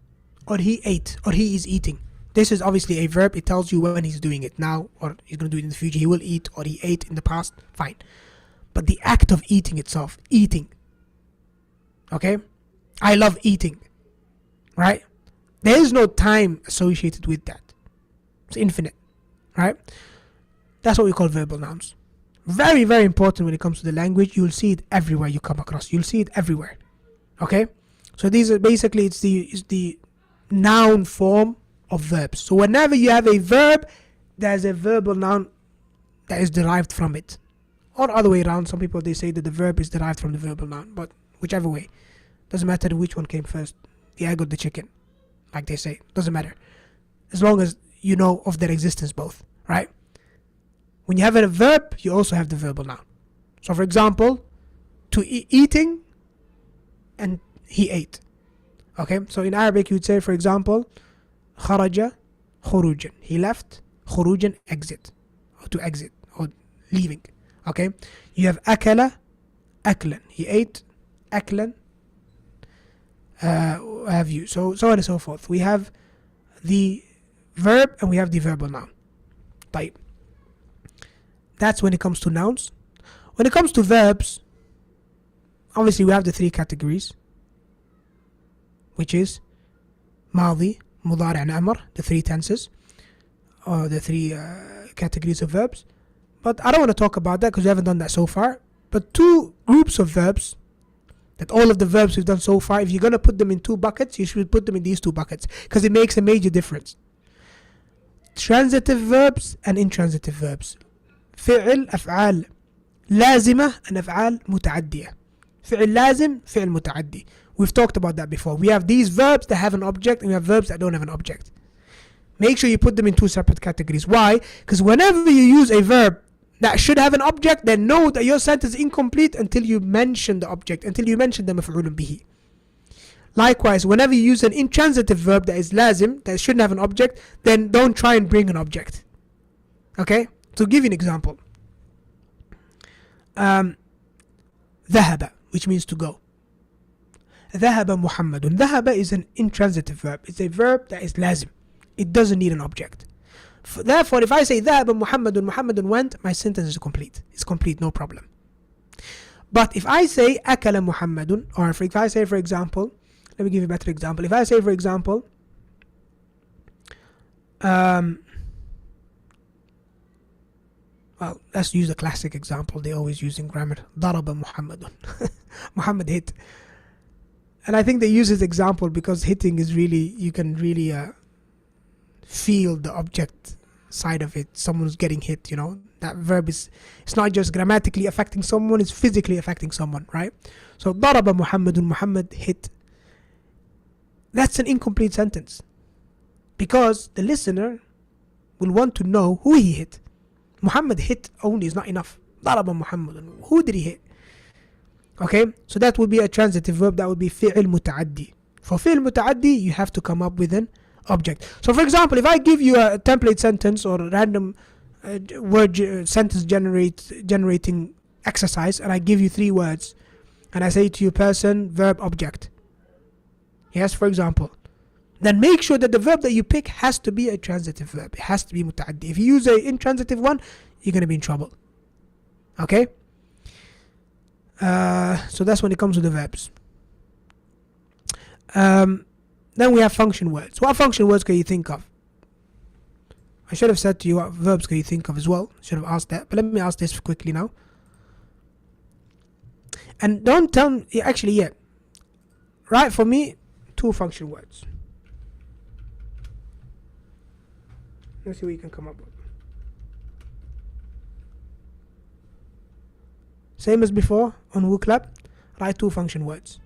or he ate, or he is eating. This is obviously a verb. It tells you when he's doing it now, or he's going to do it in the future. He will eat, or he ate in the past. Fine. But the act of eating itself, eating. Okay? I love eating. Right? There is no time associated with that. It's infinite. Right? That's what we call verbal nouns. Very, very important when it comes to the language. You'll see it everywhere you come across. You'll see it everywhere. Okay? So these are basically, it's the noun form of verbs. So whenever you have a verb, there's a verbal noun that is derived from it. Or other way around, some people they say that the verb is derived from the verbal noun. But whichever way, doesn't matter which one came first, the egg or the chicken, like they say, doesn't matter. As long as you know of their existence both, right? When you have a verb, you also have the verbal noun. So for example, to eating and he ate. Okay, so in Arabic you would say, for example, kharaja khurujan, he left, khurujan, exit, or to exit, or leaving. Okay, you have akala aklan, he ate, aklan, have you, so on and so forth. We have the verb and we have the verbal noun. طيب. That's when it comes to nouns. When it comes to verbs, obviously we have the three categories, which is ماضي, مضارع and أمر, the three tenses, or the three categories of verbs. But I don't want to talk about that because we haven't done that so far. But two groups of verbs, that all of the verbs we've done so far, if you're going to put them in two buckets, you should put them in these two buckets because it makes a major difference. Transitive verbs and intransitive verbs. فعل أفعال لازمة and أفعال متعدية. فعل لازم, فعل متعدي. We've talked about that before. We have these verbs that have an object and we have verbs that don't have an object. Make sure you put them in two separate categories. Why? Because whenever you use a verb that should have an object, then know that your sentence is incomplete until you mention the object, until you mention the مفعول به. Likewise, whenever you use an intransitive verb that is lazim, that shouldn't have an object, then don't try and bring an object. Okay? To give you an example. ذهب, which means to go. ذهب محمد. ذهب is an intransitive verb. It's a verb that is lazim. It doesn't need an object. Therefore, if I say ذهب محمد, محمد went, my sentence is complete. It's complete, no problem. But if I say أكل محمد, or if I say, for example, let me give you a better example. If I say, for example, well, let's use a classic example they always use in grammar. ضرب محمد. Muhammad hit. And I think they use this example because hitting is really, you can really feel the object side of it. Someone's getting hit, you know. That verb is, it's not just grammatically affecting someone, it's physically affecting someone, right? So ضرب محمد, Muhammad hit. That's an incomplete sentence because the listener will want to know who he hit. Muhammad hit only is not enough. ضرب محمد, who did he hit? Okay, so that would be a transitive verb. That would be فعل متعدي. For فعل متعدي, you have to come up with an object. So for example, if I give you a template sentence or a random sentence generating exercise, and I give you 3 words, and I say to you person, verb, object. Yes, for example. Then make sure that the verb that you pick has to be a transitive verb. It has to be متعدي. If you use an intransitive one, you're going to be in trouble. Okay? So that's when it comes to the verbs. Then we have function words. What function words can you think of? I should have said to you what verbs can you think of as well. Should have asked that. But let me ask this quickly now. And don't tell me, actually, yeah. Write for me 2 function words. Let's see what you can come up with. Same as before on Vocab, write 2 function words.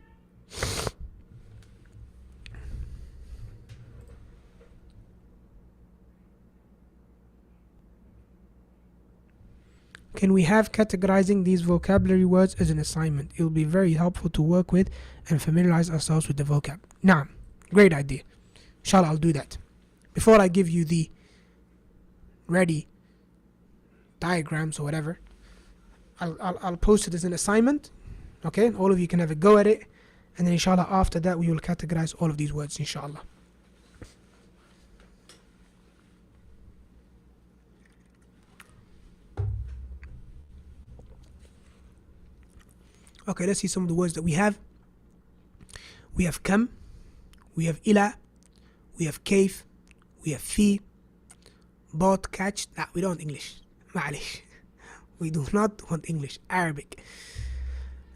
Can we have categorizing these vocabulary words as an assignment? It will be very helpful to work with and familiarize ourselves with the vocab. Now, great idea. Inshallah, I'll do that. Before I give you the ready diagrams or whatever, I'll post it as an assignment. Okay, all of you can have a go at it, and then inshallah after that we will categorize all of these words, inshallah. Okay, let's see some of the words that we have. We have kam, we have ila, we have kayf, we have fi, bought, catch. We don't want English. معلش. We do not want English. Arabic.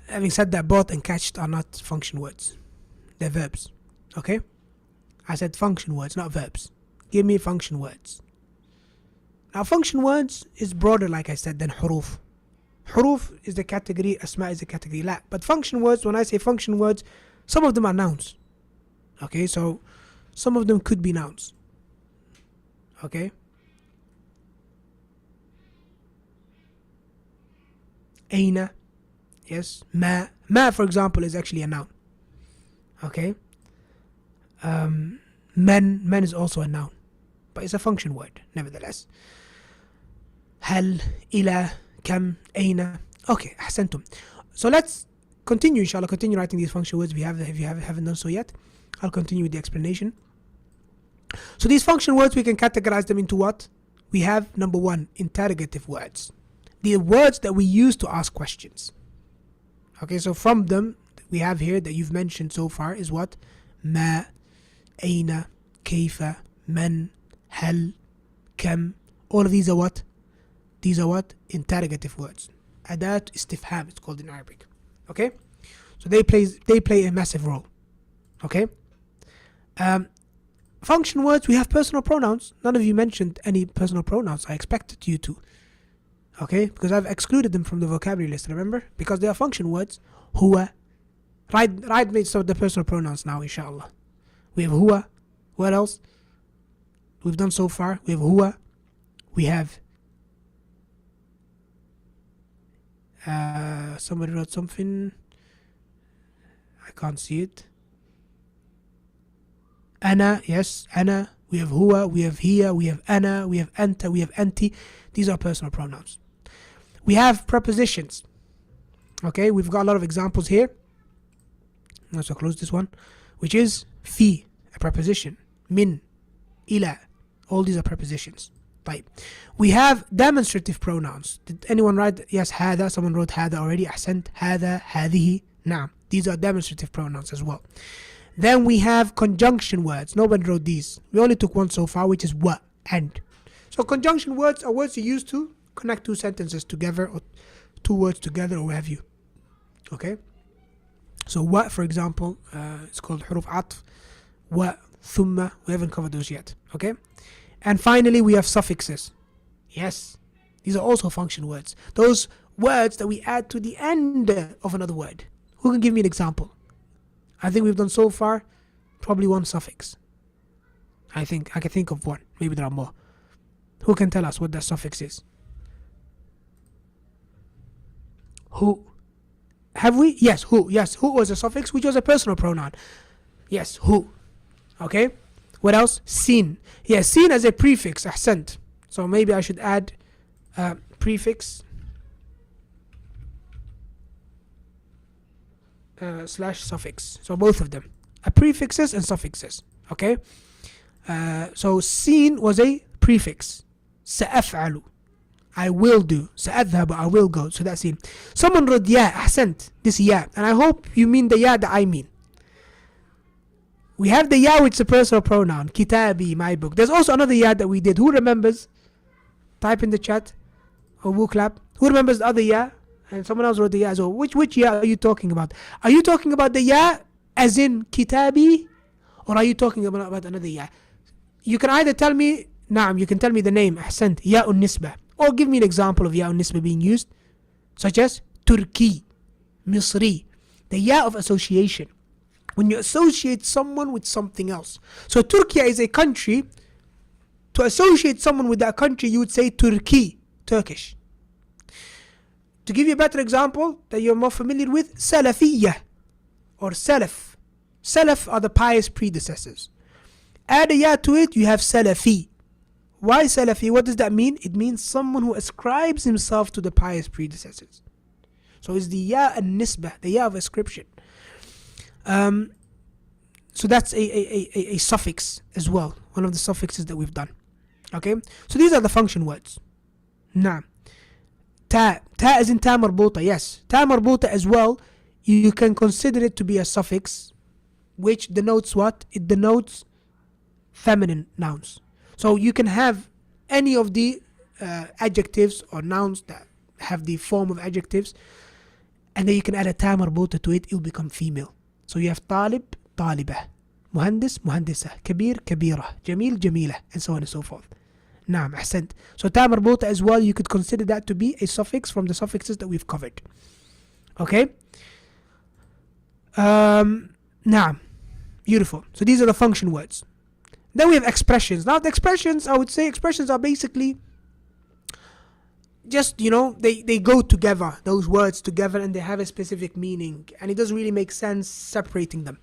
Having said that, bought and catched are not function words. They're verbs. Okay? I said function words, not verbs. Give me function words. Now, function words is broader, like I said, than huruf. Huruf is the category, asma is the category. La. But function words, when I say function words, some of them are nouns. Okay, so some of them could be nouns. Okay? Aina, yes. Ma, for example, is actually a noun. Okay? Men is also a noun, but it's a function word, nevertheless. Hal, ila, kam, aina. Okay, ahsantum. So let's continue, inshallah, continue writing these function words. If you haven't done so yet, I'll continue with the explanation. So these function words, we can categorize them into what? We have, number 1, interrogative words. The words that we use to ask questions. Okay, so from them, we have here that you've mentioned so far is what? Ma, aina, kayfa, man, hal, kam. All of these are what? These are what? Interrogative words. Adat istifham, it's called in Arabic. Okay? So they play a massive role. Okay? Function words, we have personal pronouns. None of you mentioned any personal pronouns. I expected you to. Okay? Because I've excluded them from the vocabulary list, remember? Because they are function words. Huwa. Write me some of the personal pronouns now, inshallah. We have huwa. What else? We've done so far. We have huwa. We have somebody wrote something. I can't see it. Ana, yes, ana. We have huwa, we have hiya, we have ana, we have anta, we have anti. These are personal pronouns. We have prepositions. Okay, we've got a lot of examples here. Let's close this one, which is fi, a preposition. Min, ila, all these are prepositions. Right. We have demonstrative pronouns. Did anyone write? Yes, hada. Someone wrote hada already. Ahsant. Hada, hadihi. Now, these are demonstrative pronouns as well. Then we have conjunction words. Nobody wrote these. We only took one so far, which is wa, and. So conjunction words are words you use to connect 2 sentences together or 2 words together or what have you. Okay? So wa, for example, it's called huruf atf. Wa, thumma. We haven't covered those yet. Okay? And finally, we have suffixes. Yes, these are also function words. Those words that we add to the end of another word. Who can give me an example? I think we've done so far probably 1 suffix. I think I can think of 1. Maybe there are more. Who can tell us what that suffix is? Who? Have we? Yes, who. Yes, who was a suffix, which was a personal pronoun. Yes, who. Okay. What else? Seen. Yes, seen as a prefix. Ahsant. So maybe I should add prefix slash suffix. So both of them. Prefixes and suffixes. Okay. So seen was a prefix. سأفعل. I will do. سأذهب. I will go. So that's seen. Someone wrote ya. Ahsant. This ya. And I hope you mean the ya that I mean. We have the ya, which is a personal pronoun. Kitabi, my book. There's also another ya that we did. Who remembers? Type in the chat or woo clap. Who remembers the other ya? And someone else wrote the ya as well. Which ya are you talking about? Are you talking about the ya as in kitabi? Or are you talking about another ya? You can either tell me, naam, you can tell me the name, ahsant, ya'un nisbah. Or give me an example of ya'un nisbah being used. Such as Turki, Misri. The ya of association. When you associate someone with something else. So Turkey is a country. To associate someone with that country, you would say Turki, Turkish. To give you a better example that you're more familiar with, Salafiyya or Salaf. Salaf are the pious predecessors. Add a ya to it, you have Salafi. Why Salafi? What does that mean? It means someone who ascribes himself to the pious predecessors. So it's the ya and nisbah, the ya of ascription. So that's a suffix as well, one of the suffixes that we've done. Okay, so these are the function words. Now, ta as in ta marbuta. Yes, ta marbuta as well. You can consider it to be a suffix, which denotes what? It denotes feminine nouns. So you can have any of the adjectives or nouns that have the form of adjectives, and then you can add a ta marbuta to it. It will become female. So you have talib, talibah, muhandis, muhandisa, kabir, kabira, jamil, jamila, and so on and so forth. Naam, ahsant. So ta marbuta as well, you could consider that to be a suffix from the suffixes that we've covered. Okay? Naam. Beautiful. So these are the function words. Then we have expressions. Now the expressions, I would say expressions are basically just, they go together, those words together, and they have a specific meaning, and it doesn't really make sense separating them.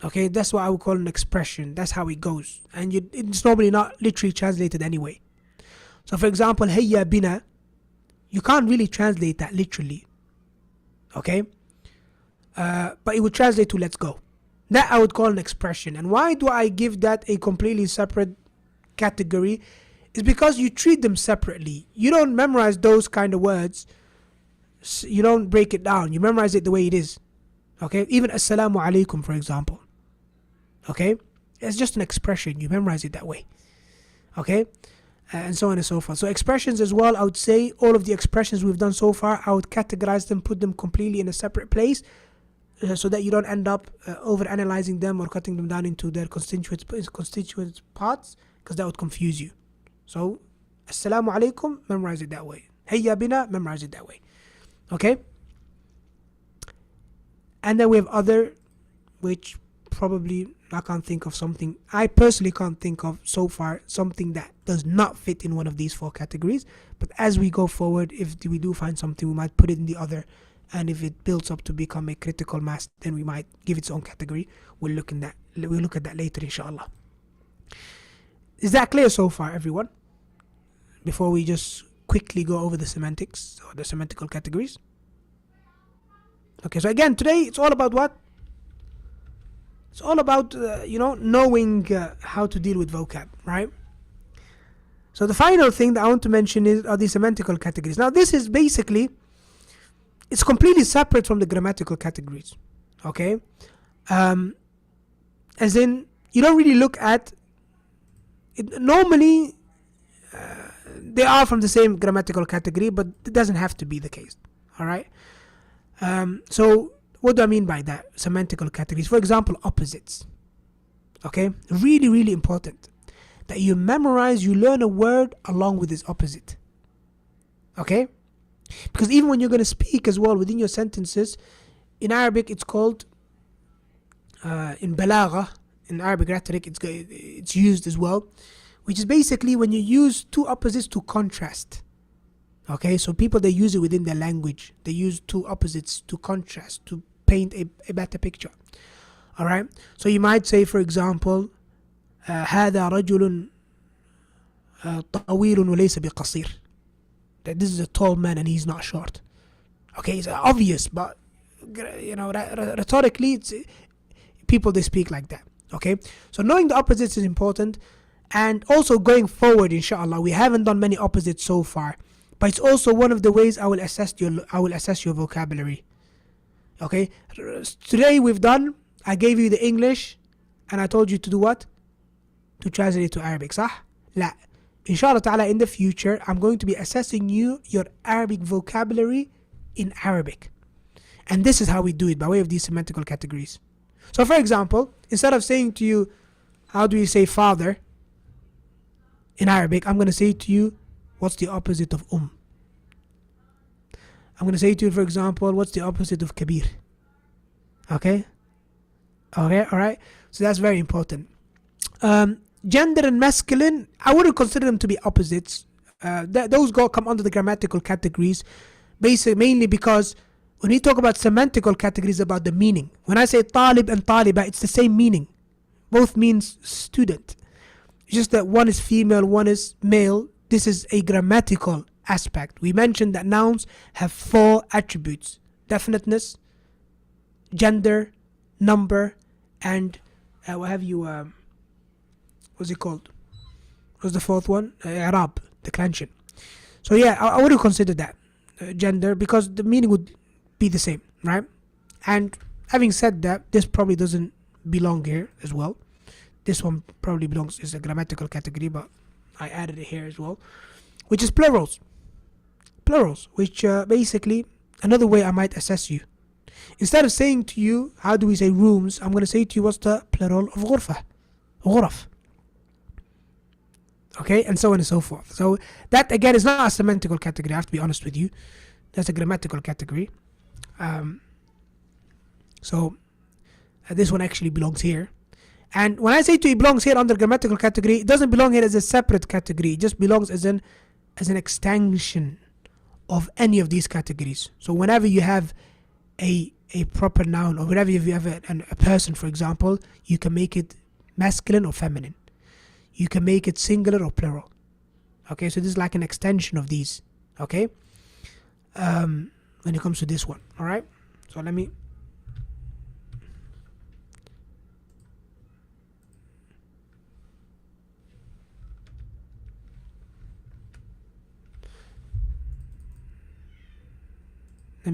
Okay, that's what I would call an expression. That's how it goes, and it's normally not literally translated anyway. So for example, hayya bina, you can't really translate that literally. Okay, but it would translate to let's go. That I would call an expression. And why do I give that a completely separate category? Is because you treat them separately. You don't memorize those kind of words. You don't break it down. You memorize it the way it is. Okay? Even assalamu alaikum, for example. Okay? It's just an expression. You memorize it that way. Okay? And so on and so forth. So expressions as well, I would say all of the expressions we've done so far, I would categorize them, put them completely in a separate place, so that you don't end up over-analyzing them or cutting them down into their constituent parts, because that would confuse you. So, assalamu alaikum, memorize it that way. Hayya bina, memorize it that way. Okay? And then we have other, which probably I can't think of something. I personally can't think of so far something that does not fit in one of these four categories. But as we go forward, if we do find something, we might put it in the other. And if it builds up to become a critical mass, then we might give it its own category. We'll look at that later, inshallah. Is that clear so far, everyone? Before we just quickly go over the semantics or the semantical categories. Okay, so again, today it's all about what? It's all about, knowing how to deal with vocab, right? So the final thing that I want to mention are the semantical categories. Now this is basically, it's completely separate from the grammatical categories, okay? As in, you don't really look at it. Normally, they are from the same grammatical category, but it doesn't have to be the case, all right? So what do I mean by that? Semantical categories. For example, opposites, okay? Really, really important that you memorize, you learn a word along with its opposite, okay? Because even when you're going to speak as well within your sentences, in Arabic it's called, in balagha, in Arabic rhetoric it's used as well, which is basically when you use two opposites to contrast. Okay, so people, they use it within their language. They use two opposites to contrast, to paint a better picture. All right, so you might say, for example, هذا رجل طويل وليس بقصير. That this is a tall man and he's not short. Okay, it's obvious, but rhetorically, it's people, they speak like that. Okay, so knowing the opposites is important, and also going forward, inshallah, we haven't done many opposites so far, but it's also one of the ways I will assess your vocabulary. Okay, today I gave you the English, and I told you to do what? To translate it to Arabic, صح? لا. Inshallah ta'ala, in the future, I'm going to be assessing your Arabic vocabulary in Arabic. And this is how we do it, by way of these semantical categories. So for example, instead of saying to you, how do you say father in Arabic, I'm going to say to you, what's the opposite of I'm going to say to you, for example, what's the opposite of kabir? Okay, alright. So that's very important. Gender and masculine, I wouldn't consider them to be opposites. Those come under the grammatical categories, mainly because when we talk about semantical categories, about the meaning. When I say talib and taliba, it's the same meaning. Both means student. It's just that one is female, one is male. This is a grammatical aspect. We mentioned that nouns have 4 attributes: definiteness, gender, number, and what's it called? What's the 4th one? I'rab, declension. So yeah, I wouldn't consider that gender, because the meaning would be the same, right? And having said that, this probably doesn't belong here as well. This one probably belongs as a grammatical category, but I added it here as well, which is plurals. Plurals, which basically another way I might assess you. Instead of saying to you, how do we say rooms, I'm going to say to you, what's the plural of غرفة? غرف. Okay, and so on and so forth. So that again is not a semantical category, I have to be honest with you. That's a grammatical category. So this one actually belongs here. And when I say to you it belongs here under grammatical category, it doesn't belong here as a separate category. It just belongs as an extension of any of these categories. So whenever you have a proper noun, or whenever you have a person, for example, you can make it masculine or feminine. You can make it singular or plural. Okay, so this is like an extension of these. Okay, when it comes to this one. All right, so let me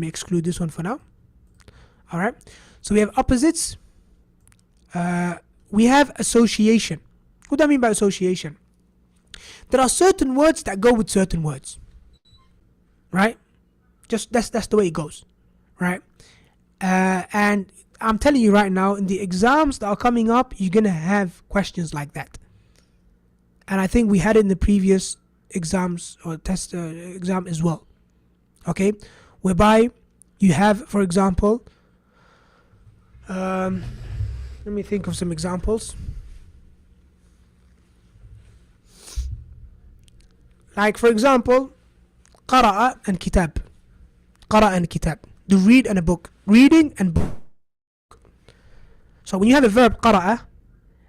exclude this one for now. All right, so we have opposites. We have association. What do I mean by association? There are certain words that go with certain words, right? Just that's the way it goes, right? And I'm telling you right now, in the exams that are coming up, you're gonna have questions like that. And I think we had it in the previous exams or test exam as well. Okay, whereby you have, for example, let me think of some examples. Like for example, قرأ and kitab. قرأ and kitab. To read and a book. Reading and book. So when you have a verb قرأ,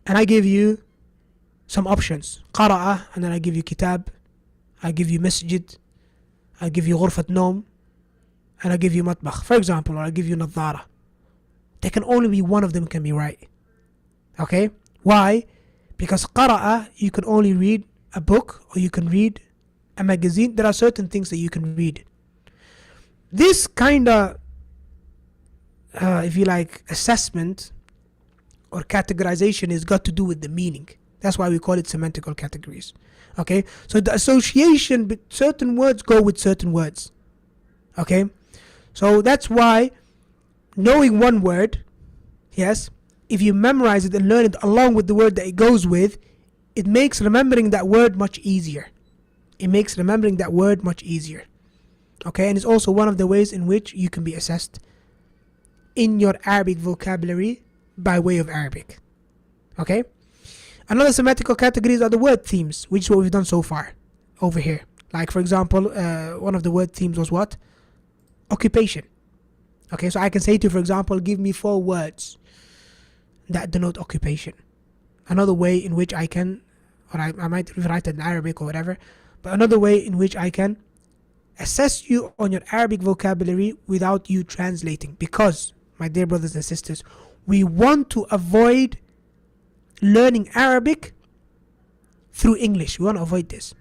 and I give you some options. قرأ, and then I give you kitab. I give you masjid. I give you غرفة نوم. And I give you مطبخ. For example, or I give you نظارة. There can only be one of them can be right. Okay? Why? Because قرأ, you can only read a book, or you can read a magazine. There are certain things that you can read. This kind of, if you like, assessment or categorization is got to do with the meaning. That's why we call it semantical categories. Okay, so the association, certain words go with certain words. Okay, so that's why knowing one word, yes, if you memorize it and learn it along with the word that it goes with, it makes remembering that word much easier. It makes remembering that word much easier. Okay, and it's also one of the ways in which you can be assessed in your Arabic vocabulary by way of Arabic. Okay, another semantical categories are the word themes, which is what we've done so far over here. Like for example, one of the word themes was what? Occupation. Okay, so I can say to you, for example, give me 4 words that denote occupation. Another way in which I can, or I might write it in Arabic or whatever, but another way in which I can assess you on your Arabic vocabulary without you translating. Because, my dear brothers and sisters, we want to avoid learning Arabic through English. We want to avoid this.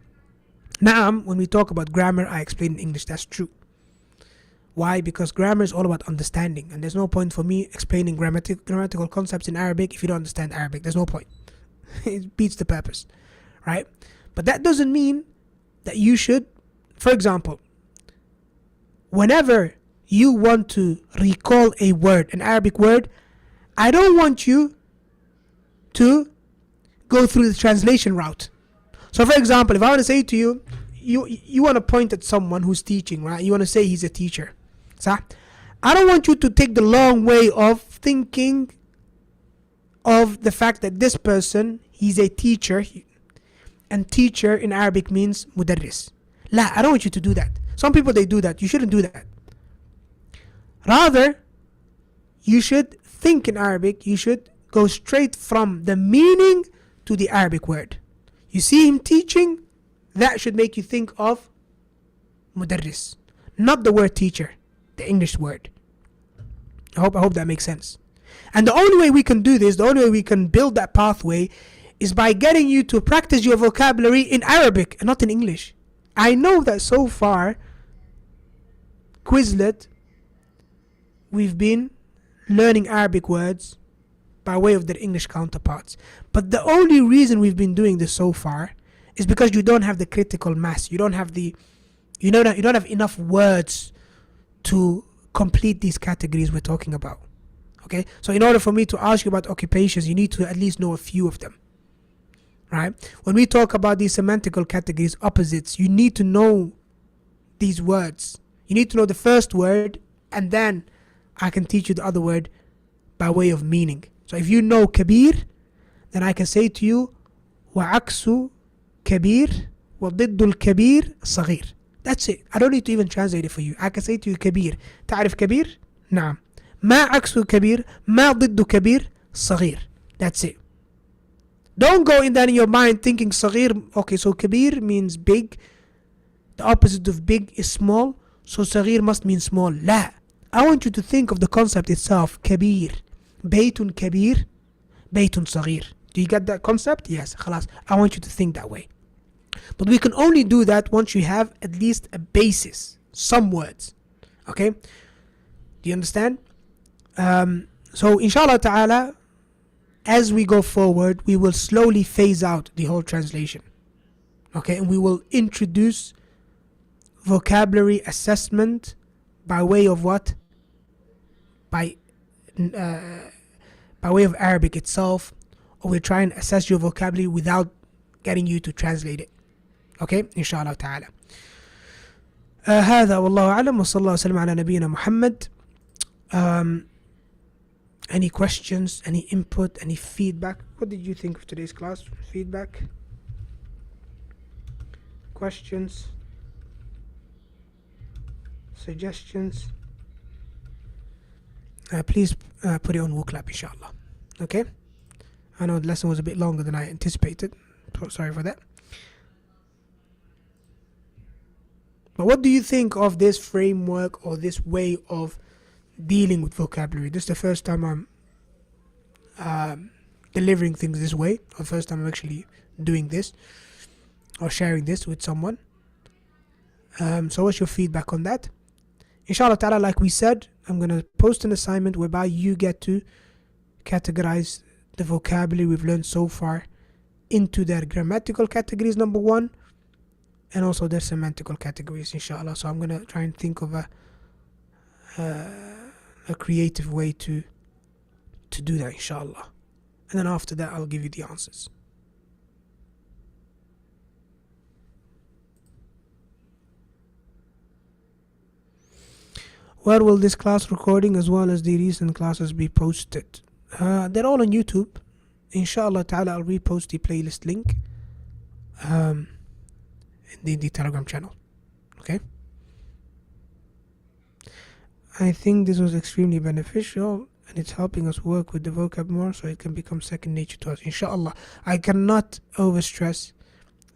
Now, when we talk about grammar, I explain in English. That's true. Why? Because grammar is all about understanding, and there's no point for me explaining grammatical concepts in Arabic if you don't understand Arabic. There's no point. It beats the purpose, right? But that doesn't mean that you should, for example, whenever you want to recall a word, an Arabic word, I don't want you to go through the translation route. So for example, if I want to say to you, you want to point at someone who's teaching, right? You want to say he's a teacher. So I don't want you to take the long way of thinking of the fact that this person, he's a teacher, and teacher in Arabic means mudarris. La, I don't want you to do that. Some people, they do that. You shouldn't do that. Rather, you should think in Arabic. You should go straight from the meaning to the Arabic word. You see him teaching, that should make you think of mudarris, not the word teacher, the English word. I hope that makes sense. And the only way we can do this, the only way we can build that pathway, is by getting you to practice your vocabulary in Arabic and not in English. I know that so far, Quizlet, we've been learning Arabic words by way of their English counterparts. But the only reason we've been doing this so far is because you don't have the critical mass. You don't have you don't have enough words to complete these categories we're talking about. Okay? So in order for me to ask you about occupations, you need to at least know a few of them. Right? When we talk about these semantical categories, opposites, you need to know these words. You need to know the first word, and then I can teach you the other word by way of meaning. So if you know kabir, then I can say to you, وعكس كبير وضد الكبير صغير. That's it. I don't need to even translate it for you. I can say to you كبير. تعرف كبير؟ نعم. ما عكس كبير؟ ما ضد كبير؟ صغير. That's it. Don't go in there in your mind thinking صغير. Okay, so كبير means big. The opposite of big is small. So صغير must mean small. لا. I want you to think of the concept itself. كبير. بيت كبير. بيت صغير. Do you get that concept? Yes. خلاص. I want you to think that way. But we can only do that once you have at least a basis. Some words. Okay? Do you understand? So inshallah ta'ala, as we go forward, we will slowly phase out the whole translation. Okay? And we will introduce vocabulary assessment by way of what? By way of Arabic itself, or we'll try and assess your vocabulary without getting you to translate it. Okay? Inshallah ta'ala. هذا والله أعلم وصلى الله وسلم على نبينا محمد. Any questions, any input, any feedback? What did you think of today's class? Feedback? Questions? Suggestions? Please put it on WooClap, inshallah. Okay? I know the lesson was a bit longer than I anticipated. Sorry for that. But what do you think of this framework or this way of dealing with vocabulary? This is the first time I'm delivering things this way, or the first time I'm actually doing this or sharing this with someone. So what's your feedback on that? Inshallah ta'ala, like we said, I'm going to post an assignment whereby you get to categorize the vocabulary we've learned so far into their grammatical categories, number 1, and also their semantical categories, inshallah. So I'm going to try and think of a creative way to do that, inshallah. And then after that, I'll give you the answers. Where will this class recording as well as the recent classes be posted? They're all on YouTube. Inshallah ta'ala, I'll repost the playlist link in the Telegram channel. Okay. I think this was extremely beneficial, and it's helping us work with the vocab more so it can become second nature to us, inshallah. I cannot overstress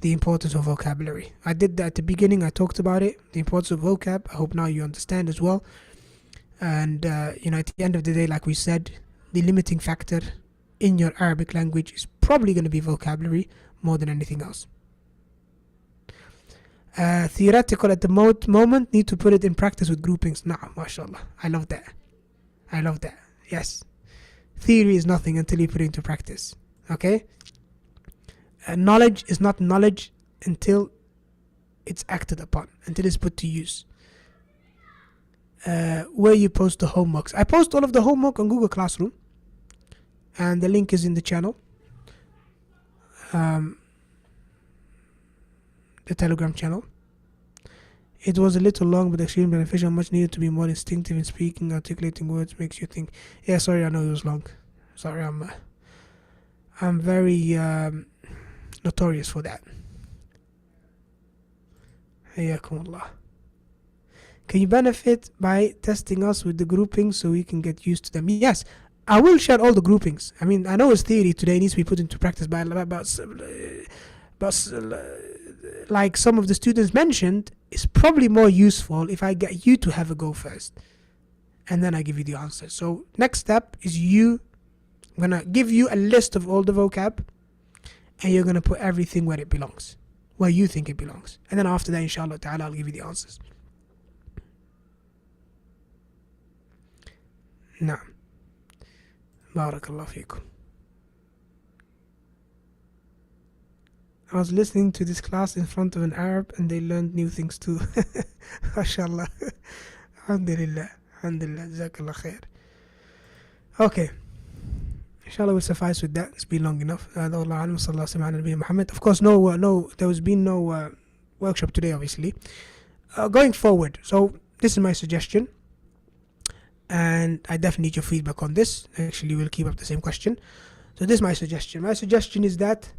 the importance of vocabulary. I did that at the beginning. I talked about it, the importance of vocab. I hope now you understand as well. And at the end of the day, like we said, the limiting factor in your Arabic language is probably going to be vocabulary more than anything else. Theoretical at the moment, need to put it in practice with groupings. Nah, mashallah. I love that. Yes. Theory is nothing until you put it into practice. Okay? Knowledge is not knowledge until it's acted upon, until it's put to use. Where you post the homeworks. I post all of the homework on Google Classroom, and the link is in the channel. The Telegram channel. It was a little long but extremely beneficial. Much needed to be more instinctive in speaking. Articulating words makes you think. Yeah, sorry, I know it was long. Sorry, I'm very notorious for that. Hayyakumullah. Can you benefit by testing us with the groupings so we can get used to them? Yes, I will share all the groupings. I mean, I know it's theory today, needs to be put into practice, but like some of the students mentioned, it's probably more useful if I get you to have a go first, and then I give you the answer. So next step is I'm gonna give you a list of all the vocab, and you're gonna put everything where it belongs, where you think it belongs, and then after that, inshallah ta'ala, I'll give you the answers. Now, barakallah feekum. I was listening to this class in front of an Arab and they learned new things too. MashaAllah. Alhamdulillah. Alhamdulillah. Jazakallah khair. Okay. Inshallah will suffice with that. It's been long enough. Of course, there has been no workshop today, obviously. Going forward, so this is my suggestion. And I definitely need your feedback on this. Actually, we'll keep up the same question. So this is my suggestion. My suggestion is that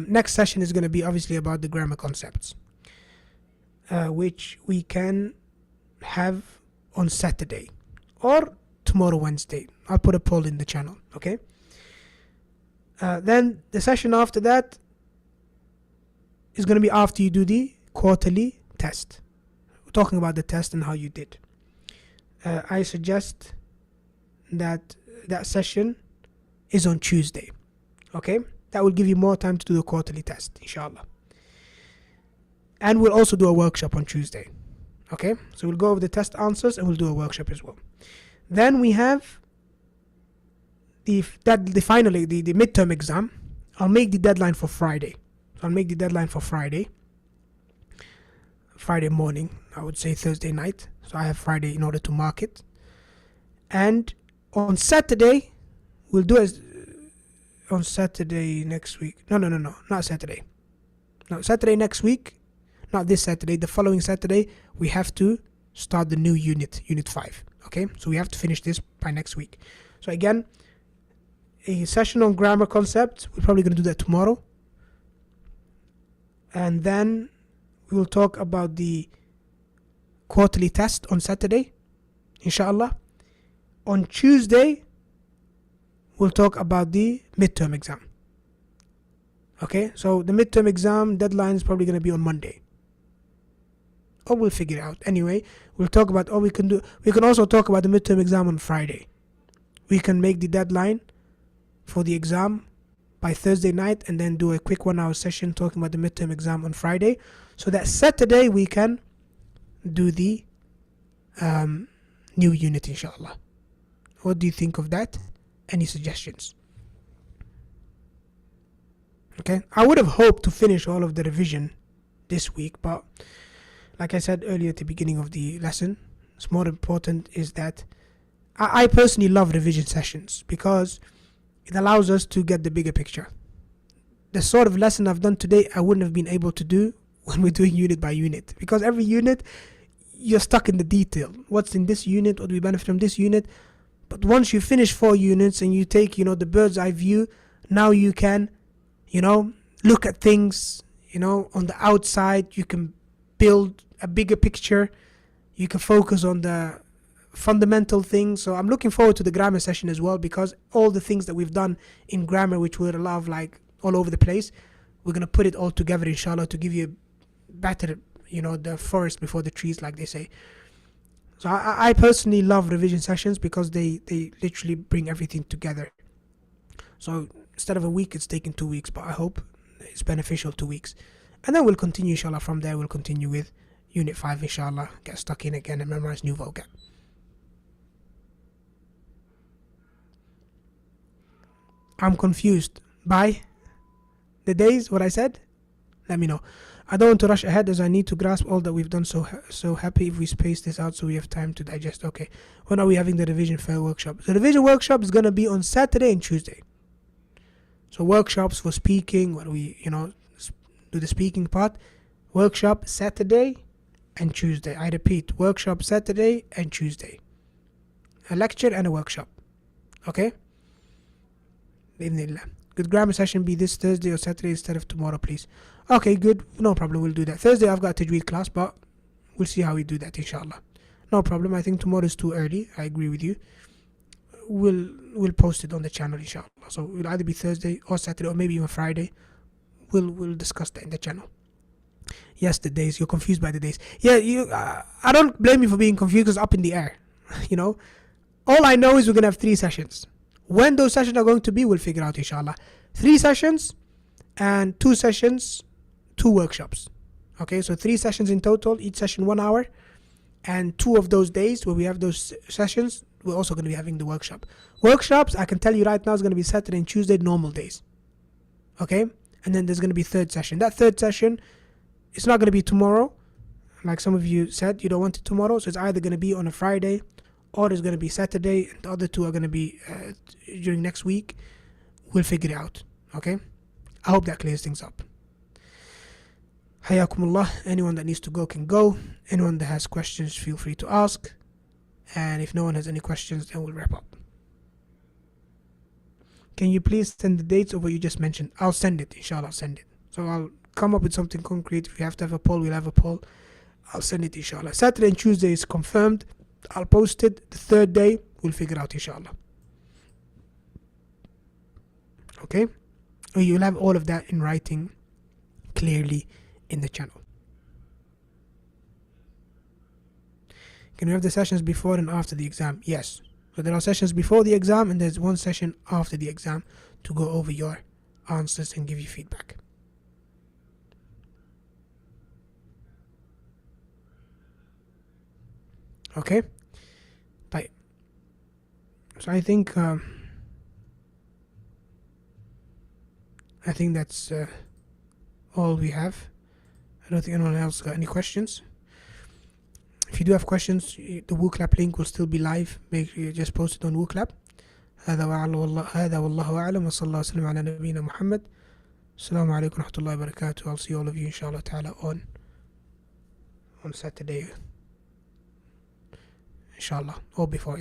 next session is going to be obviously about the grammar concepts, which we can have on Saturday or tomorrow, Wednesday. I'll put a poll in the channel, okay? Then the session after that is going to be after you do the quarterly test. We're talking about the test and how you did. I suggest that session is on Tuesday, okay? That will give you more time to do the quarterly test, inshallah. And we'll also do a workshop on Tuesday, okay? So we'll go over the test answers and we'll do a workshop as well. Then we have the midterm exam. I'll make the deadline for Friday. So I'll make the deadline for Friday morning, I would say Thursday night. So I have Friday in order to mark it. And on Saturday, we'll do on Saturday next week. No, not Saturday. No, Saturday next week, not this Saturday, the following Saturday, we have to start the new unit 5. Okay, so we have to finish this by next week. So again, a session on grammar concepts, we're probably going to do that tomorrow. And then we will talk about the quarterly test on Saturday, inshallah. On Tuesday, we'll talk about the midterm exam. Okay, so the midterm exam deadline is probably going to be on Monday. Or we'll figure it out. Anyway, we'll talk about all we can do. We can also talk about the midterm exam on Friday. We can make the deadline for the exam by Thursday night and then do a quick 1-hour session talking about the midterm exam on Friday. So that Saturday we can do the new unit, inshallah. What do you think of that? Any suggestions? Okay, I would have hoped to finish all of the revision this week, but like I said earlier at the beginning of the lesson, what's more important is that I personally love revision sessions because it allows us to get the bigger picture. The sort of lesson I've done today, I wouldn't have been able to do when we're doing unit by unit, because every unit, you're stuck in the detail. What's in this unit? What do we benefit from this unit? But once you finish 4 units and you take, the bird's eye view, now you can, look at things on the outside, you can build a bigger picture. You can focus on the fundamental things. So I'm looking forward to the grammar session as well, because all the things that we've done in grammar, which were a lot of like all over the place, we're going to put it all together, inshallah, to give you a better, the forest before the trees, like they say. So I personally love revision sessions because they literally bring everything together. So instead of a week, it's taken 2 weeks, but I hope it's beneficial 2 weeks. And then we'll continue, inshallah. From there, we'll continue with Unit 5, inshallah. Get stuck in again and memorize new vocab. I'm confused by the days, what I said. Let me know. I don't want to rush ahead as I need to grasp all that we've done. So happy if we space this out so we have time to digest. Okay. When are we having the revision fair workshop? The revision workshop is going to be on Saturday and Tuesday. So workshops for speaking, when we, do the speaking part. Workshop Saturday and Tuesday. I repeat, workshop Saturday and Tuesday. A lecture and a workshop. Okay? Could grammar session be this Thursday or Saturday instead of tomorrow, please? Okay, good. No problem. We'll do that. Thursday I've got a tajweed class, but we'll see how we do that, inshallah. No problem. I think tomorrow is too early. I agree with you. We'll post it on the channel, inshallah. So it will either be Thursday or Saturday or maybe even Friday. We'll discuss that in the channel. Yes, the days. You're confused by the days. Yeah, I don't blame you for being confused because it's up in the air. All I know is we're going to have 3 sessions. When those sessions are going to be, we'll figure out, inshallah. 3 sessions and 2 sessions, 2 workshops. Okay, so 3 sessions in total, each session 1 hour. And 2 of those days where we have those sessions, we're also going to be having the workshop. Workshops, I can tell you right now, is going to be Saturday and Tuesday, normal days. Okay, and then there's going to be 3rd session. That 3rd session, it's not going to be tomorrow. Like some of you said, you don't want it tomorrow. So it's either going to be on a Friday or it's going to be Saturday, and the other 2 are going to be during next week. We'll figure it out, okay? I hope that clears things up. Hayakumullah. Anyone that needs to go can go. Anyone that has questions, feel free to ask. And if no one has any questions, then we'll wrap up. Can you please send the dates of what you just mentioned? I'll send it, inshallah, I'll send it. So I'll come up with something concrete. If we have to have a poll, we'll have a poll. I'll send it, inshallah. Saturday and Tuesday is confirmed. I'll post it. The 3rd day, we'll figure out, inshallah. Okay? You'll have all of that in writing clearly in the channel. Can we have the sessions before and after the exam? Yes. So there are sessions before the exam and there's one session after the exam to go over your answers and give you feedback. Okay? Right. So I think that's all we have. I don't think anyone else got any questions. If you do have questions, the WooClap link will still be live. Make sure you just post it on WooClap. هذا والله أعلم وصلى الله وسلم على نبينا محمد. السلام عليكم ورحمة الله وبركاته. I'll see all of you inshallah ta'ala on Saturday. Inshallah, or before.